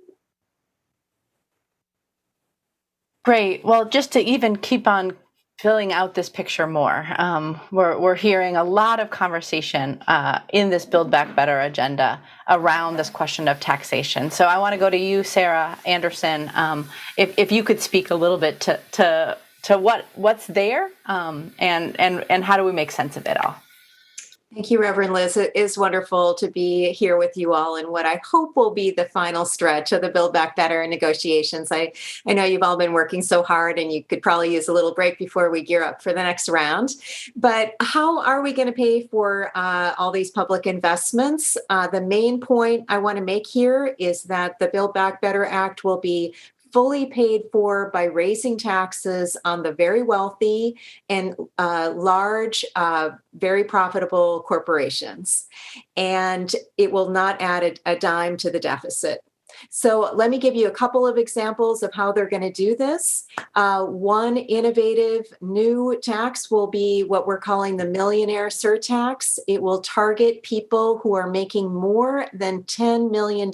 Great. Well, just to even keep on filling out this picture more, we're hearing a lot of conversation in this Build Back Better agenda around this question of taxation. So I want to go to you, Sarah Anderson, if you could speak a little bit to what's there, and how do we make sense of it all? Thank you, Reverend Liz. It is wonderful to be here with you all in what I hope will be the final stretch of the Build Back Better negotiations. I know you've all been working so hard, and you could probably use a little break before we gear up for the next round. But how are we going to pay for all these public investments? The main point I want to make here is that the Build Back Better Act will be fully paid for by raising taxes on the very wealthy and large, very profitable corporations. And it will not add a dime to the deficit. So let me give you a couple of examples of how they're going to do this. One innovative new tax will be what we're calling the millionaire surtax. It will target people who are making more than $10 million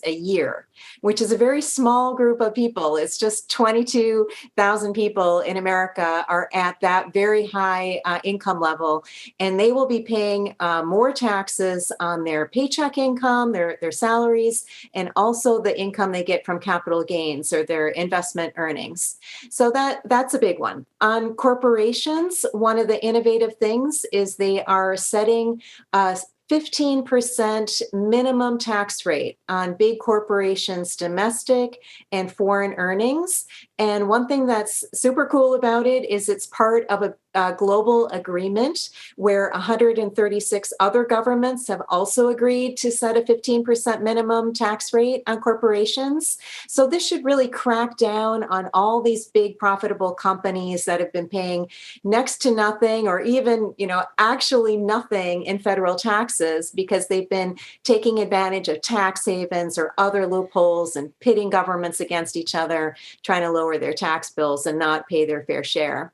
a year, which is a very small group of people. It's just 22,000 people in America are at that very high income level, and they will be paying more taxes on their paycheck income, their salaries, and also the income they get from capital gains or their investment earnings. So that's a big one. On corporations, one of the innovative things is they are setting 15% minimum tax rate on big corporations' domestic and foreign earnings. And one thing that's super cool about it is it's part of a global agreement where 136 other governments have also agreed to set a 15% minimum tax rate on corporations. So this should really crack down on all these big profitable companies that have been paying next to nothing or even, actually nothing in federal taxes because they've been taking advantage of tax havens or other loopholes and pitting governments against each other, trying to lower their tax bills and not pay their fair share.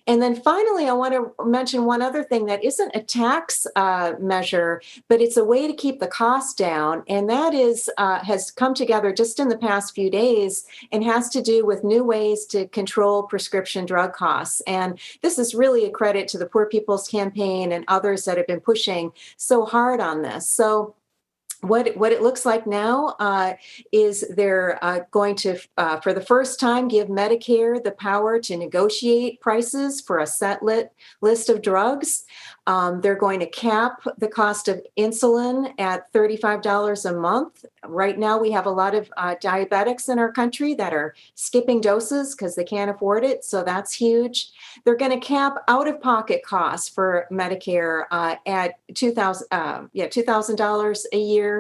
And then finally, I want to mention one other thing that isn't a tax measure, but it's a way to keep the cost down. And that has come together just in the past few days and has to do with new ways to control prescription drug costs. And this is really a credit to the Poor People's Campaign and others that have been pushing so hard on this. So what it looks like now is they're going to, for the first time, give Medicare the power to negotiate prices for a set list of drugs. They're going to cap the cost of insulin at $35 a month. Right now, we have a lot of diabetics in our country that are skipping doses because they can't afford it. So that's huge. They're going to cap out-of-pocket costs for Medicare at $2,000 a year.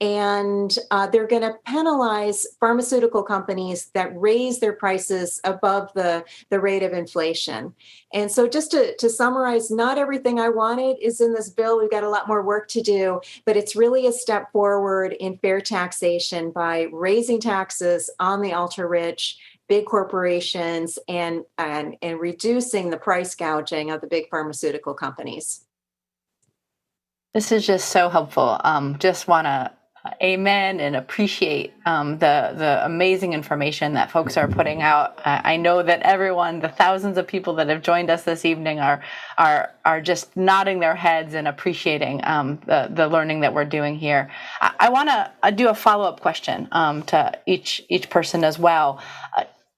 And they're going to penalize pharmaceutical companies that raise their prices above the rate of inflation. And so just to summarize, not everything I wanted is in this bill. We've got a lot more work to do, but it's really a step forward in fair taxation by raising taxes on the ultra-rich, big corporations, and reducing the price gouging of the big pharmaceutical companies. This is just so helpful. Just want to amen and appreciate the amazing information that folks are putting out. I know that everyone, the thousands of people that have joined us this evening, are just nodding their heads and appreciating the learning that we're doing here. I want to do a follow-up question to each person as well.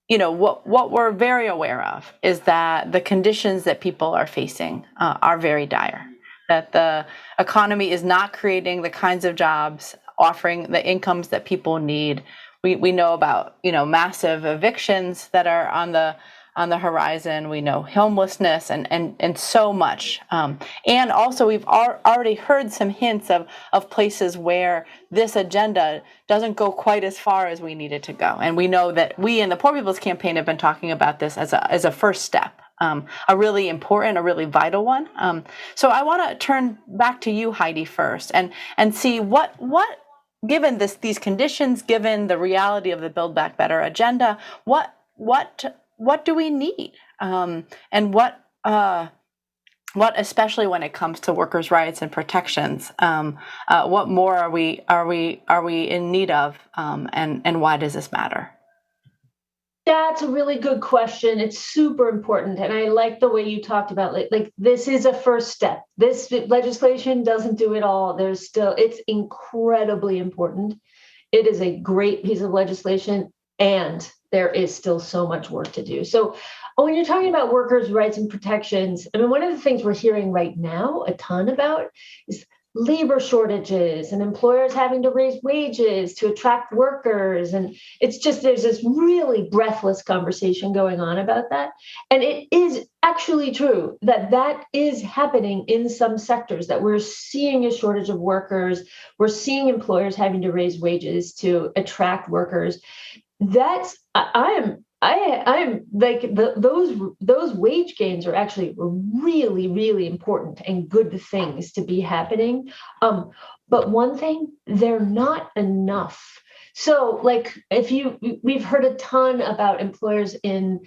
What we're very aware of is that the conditions that people are facing are very dire. That the economy is not creating the kinds of jobs, offering the incomes that people need. We know about, massive evictions that are on the horizon. We know homelessness and so much. And also we've already heard some hints of places where this agenda doesn't go quite as far as we need it to go. And we know that we in the Poor People's Campaign have been talking about this as a first step. A really important, a really vital one. So I want to turn back to you, Heidi, first, and see what given these conditions, given the reality of the Build Back Better agenda, what do we need, and what especially when it comes to workers' rights and protections, what more are we in need of, and why does this matter? That's a really good question. It's super important. And I like the way you talked about like this is a first step. This legislation doesn't do it all. It's incredibly important. It is a great piece of legislation. And there is still so much work to do. So when you're talking about workers' rights and protections, I mean, one of the things we're hearing right now a ton about is labor shortages and employers having to raise wages to attract workers. And it's just, there's this really breathless conversation going on about that. And it is actually true that that is happening in some sectors, that we're seeing a shortage of workers. We're seeing employers having to raise wages to attract workers. That's, I'm like those wage gains are actually really, really important and good things to be happening. But one thing, they're not enough. So like we've heard a ton about employers in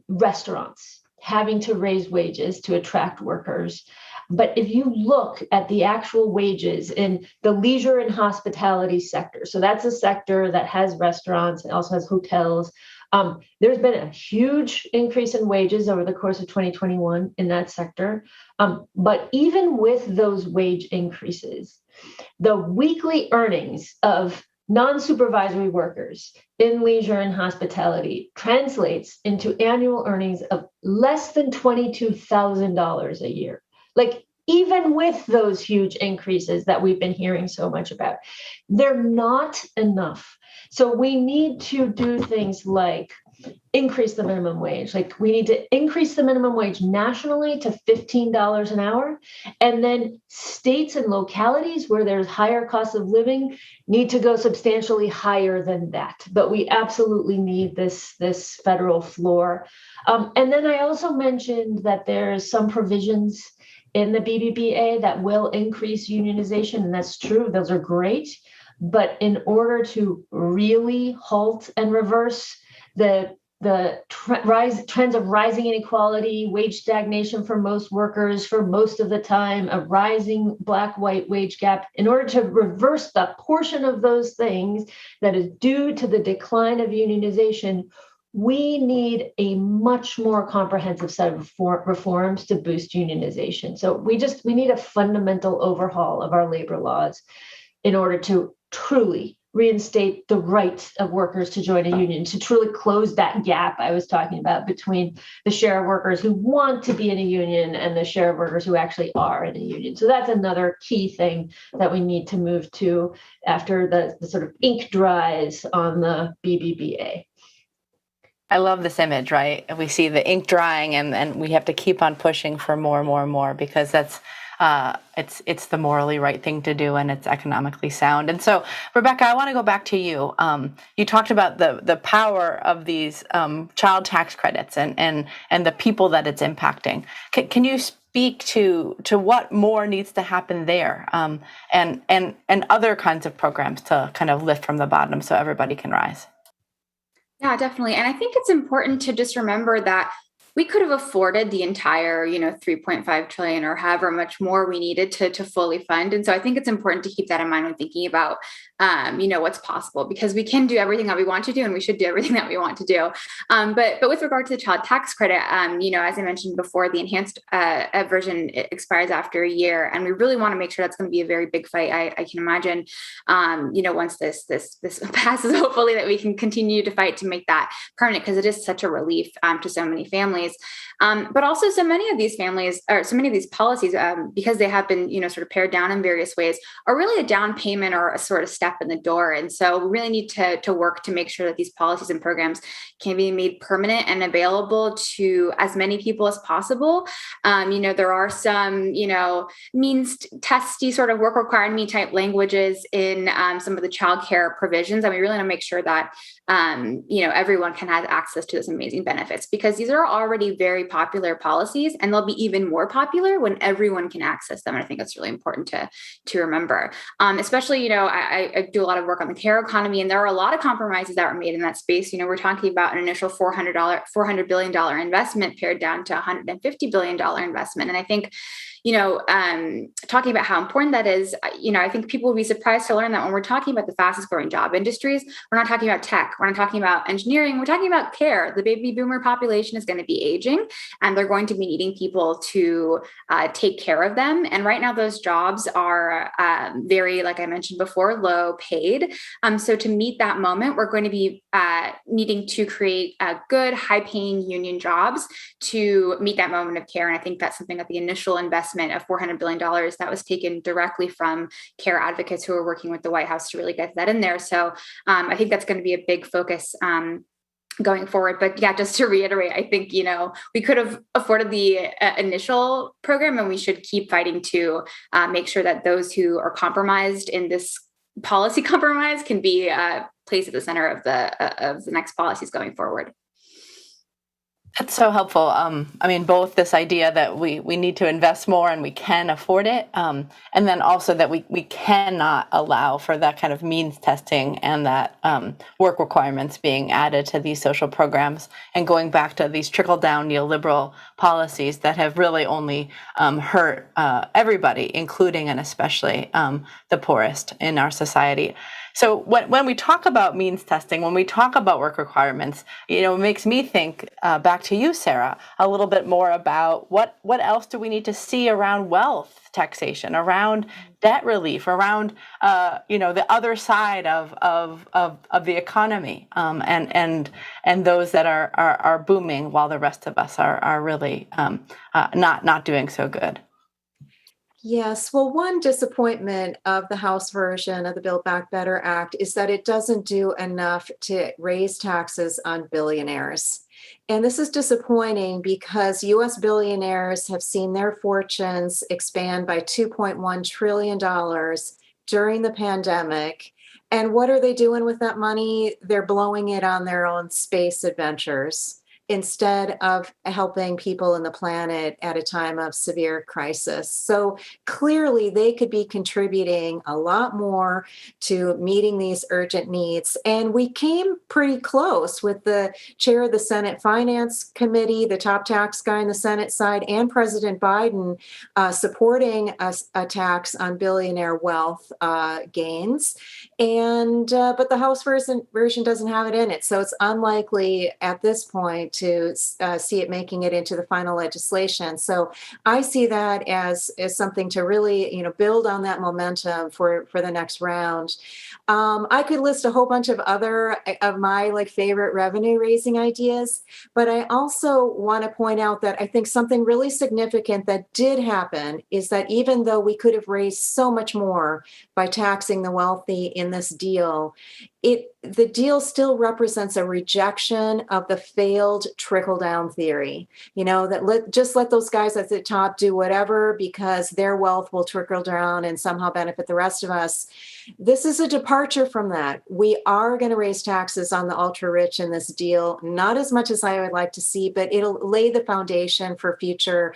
restaurants having to raise wages to attract workers. But if you look at the actual wages in the leisure and hospitality sector, so that's a sector that has restaurants and also has hotels. There's been a huge increase in wages over the course of 2021 in that sector. But even with those wage increases, the weekly earnings of non-supervisory workers in leisure and hospitality translates into annual earnings of less than $22,000 a year. Like, even with those huge increases that we've been hearing so much about, they're not enough. So we need to do things like increase the minimum wage. Like, we need to increase the minimum wage nationally to $15 an hour. And then states and localities where there's higher cost of living need to go substantially higher than that. But we absolutely need this federal floor. And then I also mentioned that there's some provisions in the BBBA that will increase unionization, and that's true. Those are great. But in order to really halt and reverse the trends of rising inequality, wage stagnation for most workers for most of the time, a rising black-white wage gap, in order to reverse the portion of those things that is due to the decline of unionization, we need a much more comprehensive set of reforms to boost unionization. So we need a fundamental overhaul of our labor laws in order to truly reinstate the right of workers to join a union, to truly close that gap I was talking about between the share of workers who want to be in a union and the share of workers who actually are in a union. So that's another key thing that we need to move to after the sort of ink dries on the BBBA. I love this image, right? We see the ink drying, and we have to keep on pushing for more and more and more, because that's it's the morally right thing to do, and it's economically sound. And so, Rebecca, I want to go back to you. You talked about the power of these child tax credits and the people that it's impacting. Can you speak to what more needs to happen there, and other kinds of programs to kind of lift from the bottom so everybody can rise? Yeah, definitely. And I think it's important to just remember that we could have afforded the entire, 3.5 trillion or however much more we needed to fully fund. And so I think it's important to keep that in mind when thinking about, what's possible, because we can do everything that we want to do, and we should do everything that we want to do. But with regard to the child tax credit, as I mentioned before, the enhanced version expires after a year, and we really want to make sure that's going to be a very big fight. I can imagine, once this passes, hopefully that we can continue to fight to make that permanent, because it is such a relief to so many families. But also so many of these families, or so many of these policies, because they have been, sort of pared down in various ways, are really a down payment or a sort of step in the door. And so we really need to work to make sure that these policies and programs can be made permanent and available to as many people as possible. There are some, means testy sort of work required me type languages in some of the childcare provisions. And we really want to make sure that, everyone can have access to those amazing benefits, because these are already very popular policies, and they'll be even more popular when everyone can access them. And I think that's really important to remember, especially, I do a lot of work on the care economy, and there are a lot of compromises that were made in that space. We're talking about an initial $400 billion investment pared down to $150 billion investment. And I think, talking about how important that is, I think people will be surprised to learn that when we're talking about the fastest growing job industries, we're not talking about tech, we're not talking about engineering, we're talking about care. The baby boomer population is going to be aging, and they're going to be needing people to take care of them. And right now, those jobs are very, like I mentioned before, low paid. So to meet that moment, we're going to be needing to create good, high-paying union jobs to meet that moment of care. And I think that's something that the initial investment of $400 billion that was taken directly from care advocates who are working with the White House to really get that in there. So I think that's going to be a big focus going forward. But yeah, just to reiterate, I think, we could have afforded the initial program, and we should keep fighting to make sure that those who are compromised in this policy compromise can be placed at the center of the next policies going forward. That's so helpful. Both this idea that we need to invest more and we can afford it, and then also that we cannot allow for that kind of means testing and that work requirements being added to these social programs, and going back to these trickle-down neoliberal policies that have really only hurt everybody, including and especially the poorest in our society. So when we talk about means testing, when we talk about work requirements, it makes me think back to you, Sarah, a little bit more about what else do we need to see around wealth taxation, around debt relief, around the other side of the economy, and those that are booming while the rest of us are really not doing so good. Yes. Well, one disappointment of the House version of the Build Back Better Act is that it doesn't do enough to raise taxes on billionaires. And this is disappointing because U.S. billionaires have seen their fortunes expand by $2.1 trillion during the pandemic. And what are they doing with that money? They're blowing it on their own space adventures instead of helping people in the planet at a time of severe crisis. So clearly they could be contributing a lot more to meeting these urgent needs. And we came pretty close with the chair of the Senate Finance Committee, the top tax guy on the Senate side, and President Biden supporting a tax on billionaire wealth gains. And but the House version doesn't have it in it. So it's unlikely at this point to see it making it into the final legislation. So I see that as something to really, build on that momentum for the next round. I could list a whole bunch of other of my favorite revenue raising ideas, but I also want to point out that I think something really significant that did happen is that even though we could have raised so much more by taxing the wealthy in this deal, the deal still represents a rejection of the failed trickle-down theory. That let those guys at the top do whatever because their wealth will trickle down and somehow benefit the rest of us. This is a departure from that. We are going to raise taxes on the ultra-rich in this deal, not as much as I would like to see, but it'll lay the foundation for future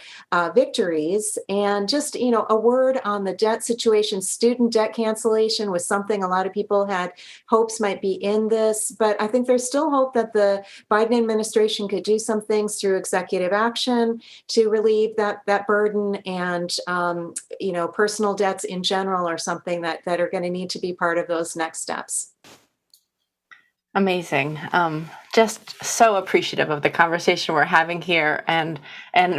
victories. And just, a word on the debt situation. Student debt cancellation was something a lot of people had hopes might be in this, but I think there's still hope that the Biden administration could do some things through executive action to relieve that burden, and personal debts in general are something that are going to need to be part of those next steps. Amazing. Just so appreciative of the conversation we're having here, and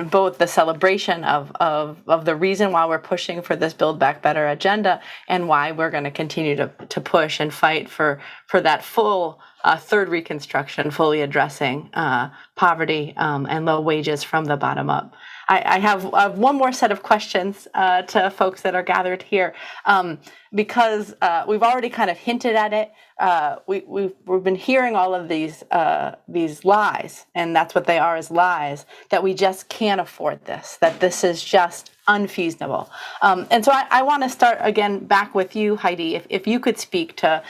both the celebration of the reason why we're pushing for this Build Back Better agenda, and why we're going to continue to push and fight for that full third reconstruction, fully addressing poverty and low wages from the bottom up. I have one more set of questions to folks that are gathered here, because we've already kind of hinted at it. We've been hearing all of these lies, and that's what they are, is lies, that we just can't afford this, that this is just unfeasible. And so I want to start again back with you, Heidi, if you could speak to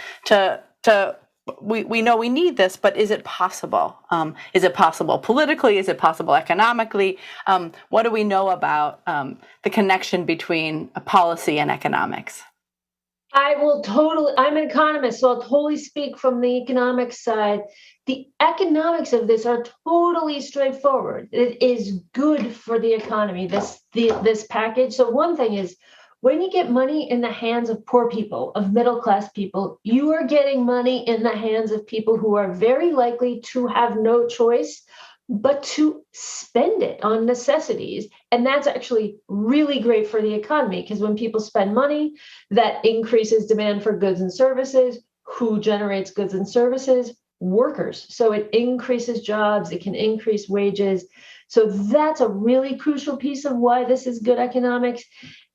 we know we need this, but is it possible? Is it possible politically? Is it possible economically? What do we know about the connection between policy and economics? I'm an economist, so I'll totally speak from the economic side. The economics of this are totally straightforward. It is good for the economy, this package. So one thing is, when you get money in the hands of poor people, of middle class people, you are getting money in the hands of people who are very likely to have no choice but to spend it on necessities. And that's actually really great for the economy, because when people spend money, that increases demand for goods and services. Who generates goods and services? Workers. So it increases jobs, it can increase wages. So that's a really crucial piece of why this is good economics.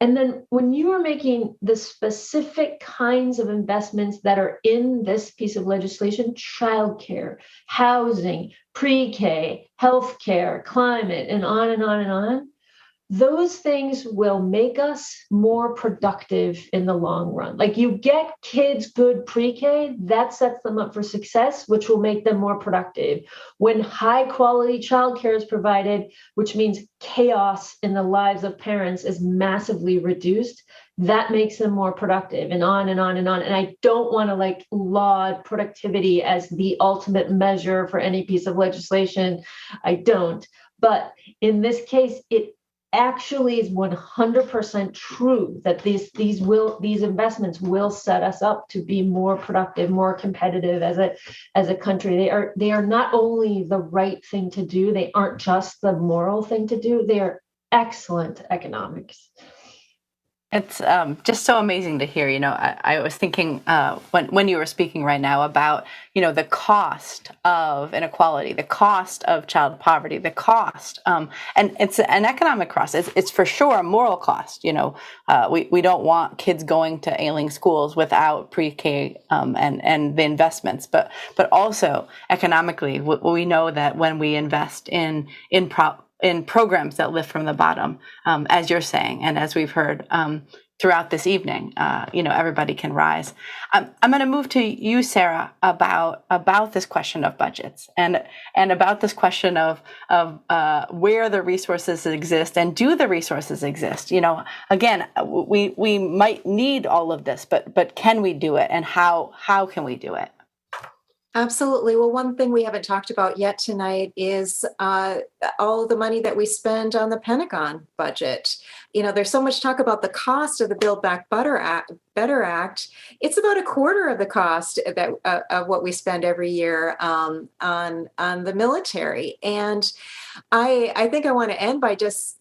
And then when you are making the specific kinds of investments that are in this piece of legislation, childcare, housing, pre-K, healthcare, climate, and on and on and on, those things will make us more productive in the long run. Like, you get kids good pre-K, that sets them up for success, which will make them more productive. When high quality childcare is provided, which means chaos in the lives of parents is massively reduced, that makes them more productive, and on and on and on. And I don't want to laud productivity as the ultimate measure for any piece of legislation. I don't. But in this case, it actually is 100% true that these investments will set us up to be more productive, more competitive as a country. They are not only the right thing to do, they aren't just the moral thing to do, they are excellent economics. It's just so amazing to hear. I was thinking when you were speaking right now about, the cost of inequality, the cost of child poverty, the cost, and it's an economic cost. It's for sure a moral cost. We don't want kids going to ailing schools without pre-K and the investments, but also economically, we know that when we invest in programs that lift from the bottom, as you're saying, and as we've heard throughout this evening, everybody can rise. I'm going to move to you, Sarah, about this question of budgets and about this question of where the resources exist, and do the resources exist? Again, we might need all of this, but can we do it, and how can we do it? Absolutely. Well, one thing we haven't talked about yet tonight is all the money that we spend on the Pentagon budget. There's so much talk about the cost of the Build Back Better Act. It's about a quarter of the cost of what we spend every year on the military. And I think I want to end by just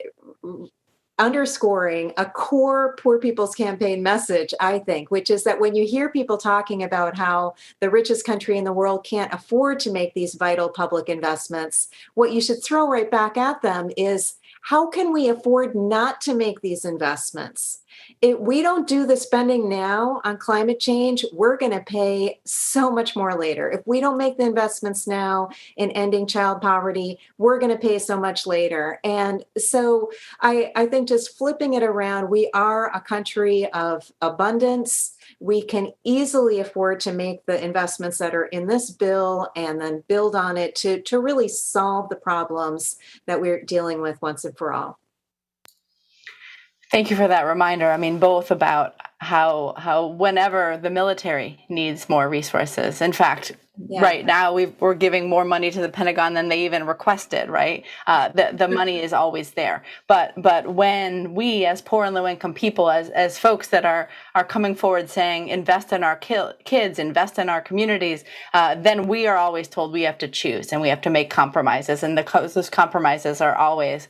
underscoring a core Poor People's Campaign message, I think, which is that when you hear people talking about how the richest country in the world can't afford to make these vital public investments, what you should throw right back at them is, how can we afford not to make these investments? If we don't do the spending now on climate change, we're going to pay so much more later. If we don't make the investments now in ending child poverty, we're going to pay so much later. And so I think just flipping it around, we are a country of abundance. We can easily afford to make the investments that are in this bill and then build on it to really solve the problems that we're dealing with once and for all. Thank you for that reminder. I mean, both about how whenever the military needs more resources, in fact, right now we're giving more money to the Pentagon than they even requested, right? The money is always there. But when we, as poor and low income people, as folks that are coming forward saying, invest in our kids, invest in our communities, then we are always told we have to choose and we have to make compromises. And those compromises are always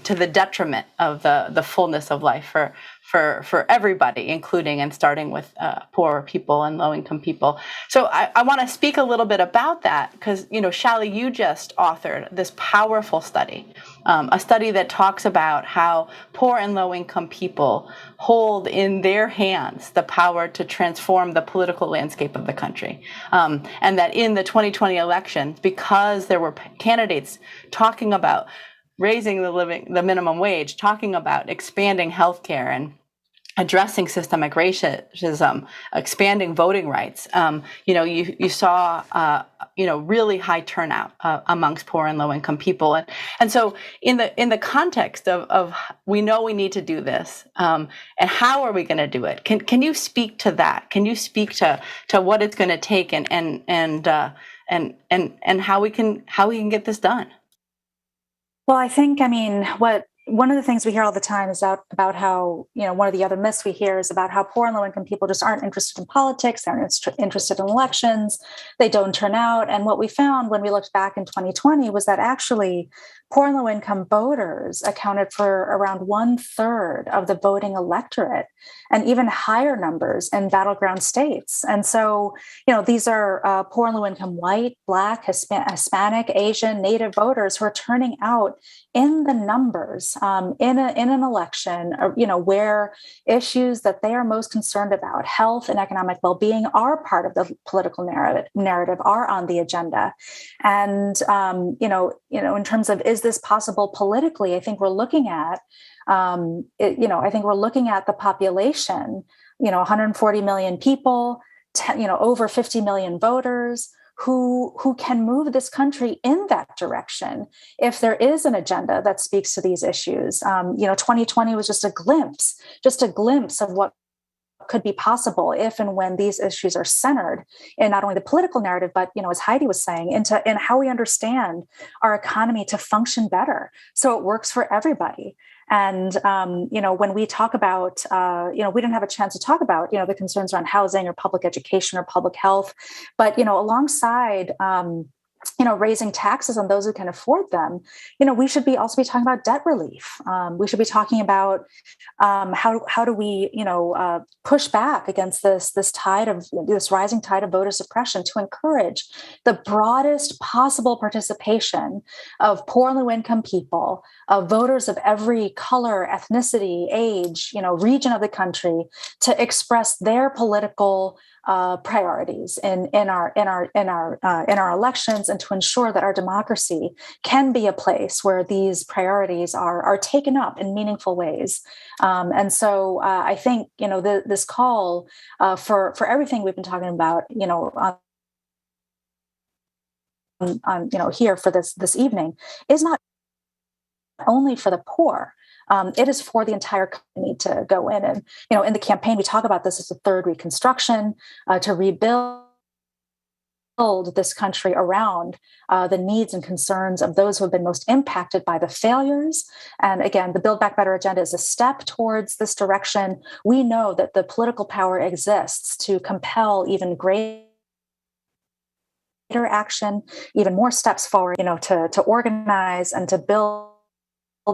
to the detriment of the fullness of life for everybody, including and starting with poor people and low-income people. So I want to speak a little bit about that because, Shally, you just authored this powerful study, a study that talks about how poor and low-income people hold in their hands the power to transform the political landscape of the country. And that in the 2020 election, because there were candidates talking about raising the minimum wage, talking about expanding healthcare addressing systemic racism, expanding voting rights. You saw really high turnout amongst poor and low income people, and so in the context of we know we need to do this, and how are we going to do it? Can you speak to that? Can you speak to what it's going to take and how we can get this done? Well, I think, one of the things we hear all the time is about how, one of the other myths we hear is about how poor and low income people just aren't interested in politics, they aren't interested in elections, they don't turn out. And what we found when we looked back in 2020 was that actually poor and low income voters accounted for around 1/3 of the voting electorate, and even higher numbers in battleground states. And so, these are poor and low income white, Black, Hispanic, Asian, Native voters who are turning out in the numbers in an election, where issues that they are most concerned about, health and economic well-being, are part of the political narrative, are on the agenda. And in terms of, is this possible politically? I think we're looking at the population, 140 million people, over 50 million voters who can move this country in that direction if there is an agenda that speaks to these issues. 2020 was just a glimpse of what could be possible if and when these issues are centered in not only the political narrative, but, as Heidi was saying, in how we understand our economy to function better so it works for everybody. And, when we talk about, we didn't have a chance to talk about, the concerns around housing or public education or public health, but, alongside, raising taxes on those who can afford them, we should also be talking about debt relief. We should be talking about how do we, push back against this rising tide of voter suppression to encourage the broadest possible participation of poor and low income people, of voters of every color, ethnicity, age, region of the country, to express their political priorities in our elections, and to ensure that our democracy can be a place where these priorities are taken up in meaningful ways. And so I think this call for everything we've been talking about, on here for this evening, is not only for the poor. It is for the entire company to go in. And, in the campaign, we talk about this as a third reconstruction, to rebuild this country around the needs and concerns of those who have been most impacted by the failures. And again, the Build Back Better agenda is a step towards this direction. We know that the political power exists to compel even greater action, even more steps forward, to organize and to build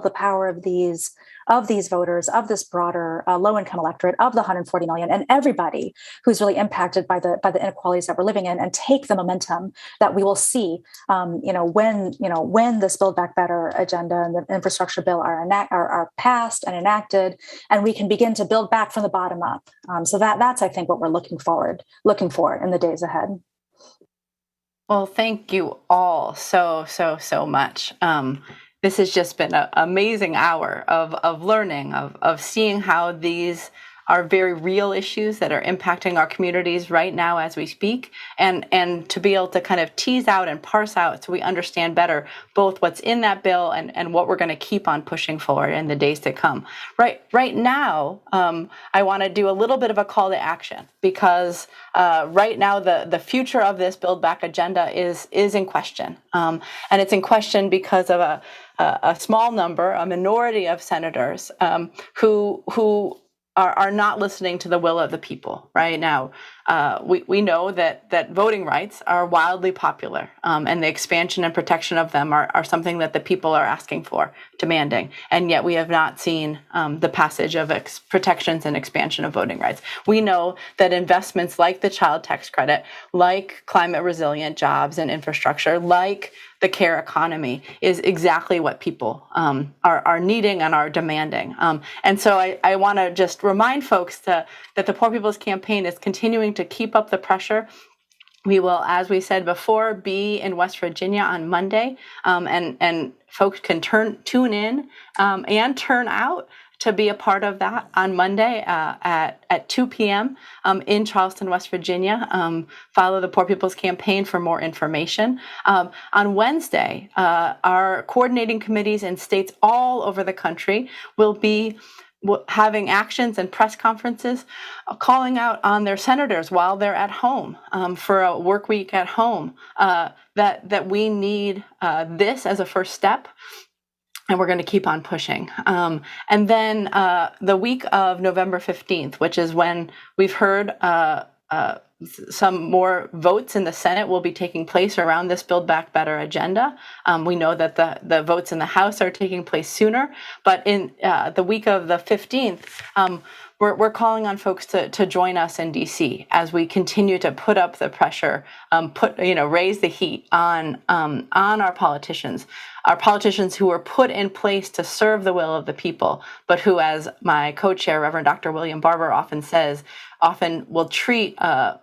the power of these voters, of this broader low-income electorate, of the 140 million, and everybody who's really impacted by the inequalities that we're living in, and take the momentum that we will see, when this Build Back Better agenda and the infrastructure bill are passed and enacted, and we can begin to build back from the bottom up. So that's, I think, what we're looking for in the days ahead. Well, thank you all so much. This has just been an amazing hour of learning, of seeing how these are very real issues that are impacting our communities right now as we speak, and to be able to kind of tease out and parse out so we understand better both what's in that bill and what we're going to keep on pushing forward in the days to come. Right now, I want to do a little bit of a call to action, because right now the future of this Build Back agenda is in question, and it's in question because of a small number, a minority of senators who are not listening to the will of the people right now. We know that voting rights are wildly popular, and the expansion and protection of them are something that the people are asking for, demanding, and yet we have not seen the passage of protections and expansion of voting rights. We know that investments like the child tax credit, like climate resilient jobs and infrastructure, like the care economy, is exactly what people are needing and are demanding. And so I want to just remind folks that the Poor People's Campaign is continuing to keep up the pressure. We will, as we said before, be in West Virginia on Monday, and folks can tune in and turn out to be a part of that on Monday at 2 p.m. In Charleston, West Virginia. Follow the Poor People's Campaign for more information. On Wednesday, our coordinating committees in states all over the country will be having actions and press conferences, calling out on their senators while they're at home for a work week at home, that we need this as a first step. And we're going to keep on pushing. And then the week of November 15th, which is when we've heard some more votes in the Senate will be taking place around this Build Back Better agenda. We know that the votes in the House are taking place sooner, but in the week of the 15th, we're calling on folks to join us in DC as we continue to put up the pressure, raise the heat on our politicians who were put in place to serve the will of the people, but who, as my co-chair, Reverend Dr. William Barber, often says, often will treat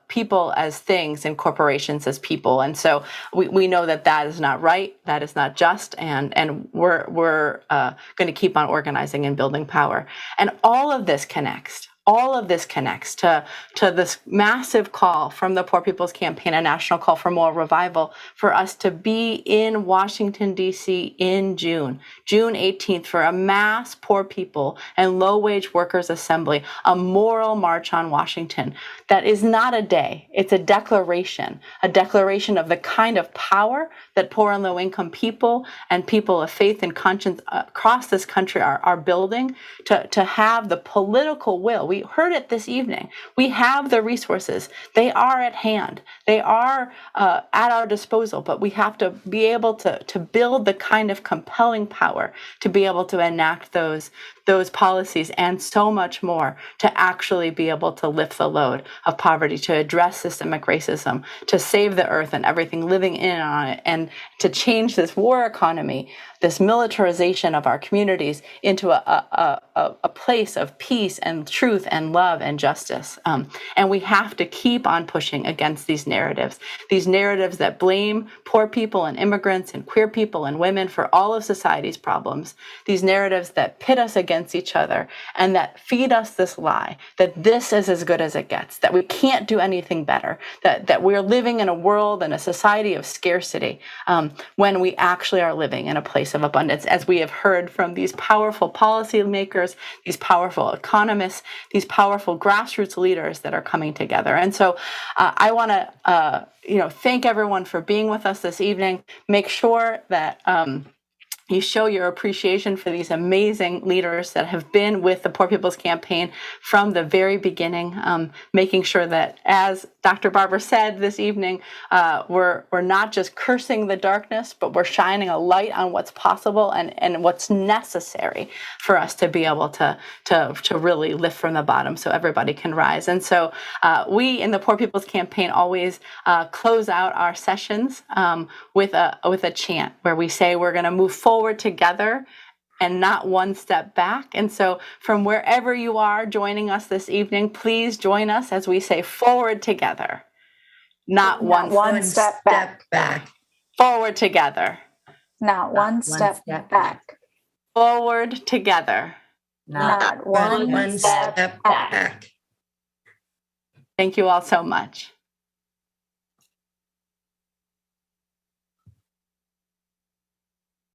people as things and corporations as people. And so we know that is not right, that is not just, and we're going to keep on organizing and building power. And all of this connects to this massive call from the Poor People's Campaign, a national call for moral revival, for us to be in Washington, D.C. in June 18th, for a mass poor people and low-wage workers assembly, a moral march on Washington. That is not a day, it's a declaration of the kind of power that poor and low-income people and people of faith and conscience across this country are building to have the political will. We heard it this evening. We have the resources. They are at hand. They are at our disposal, but we have to be able to build the kind of compelling power to be able to enact those policies and so much more to actually be able to lift the load of poverty, to address systemic racism, to save the earth and everything living in on it, and to change this war economy, this militarization of our communities into a place of peace and truth and love and justice. And we have to keep on pushing against these narratives that blame poor people and immigrants and queer people and women for all of society's problems, these narratives that pit us against each other and that feed us this lie that this is as good as it gets, that we can't do anything better, that we're living in a world and a society of scarcity when we actually are living in a place of abundance, as we have heard from these powerful policymakers, these powerful economists, these powerful grassroots leaders that are coming together. And so I want to thank everyone for being with us this evening. Make sure that you show your appreciation for these amazing leaders that have been with the Poor People's Campaign from the very beginning, making sure that, as Dr. Barber said this evening, we're not just cursing the darkness, but we're shining a light on what's possible and what's necessary for us to be able to really lift from the bottom so everybody can rise. And so we in the Poor People's Campaign always close out our sessions with a chant where we say we're going to move forward together and not one step back. And so from wherever you are joining us this evening, please join us as we say forward together, not one step back. Forward together. Not one step back. Forward together. Not one step back. Thank you all so much.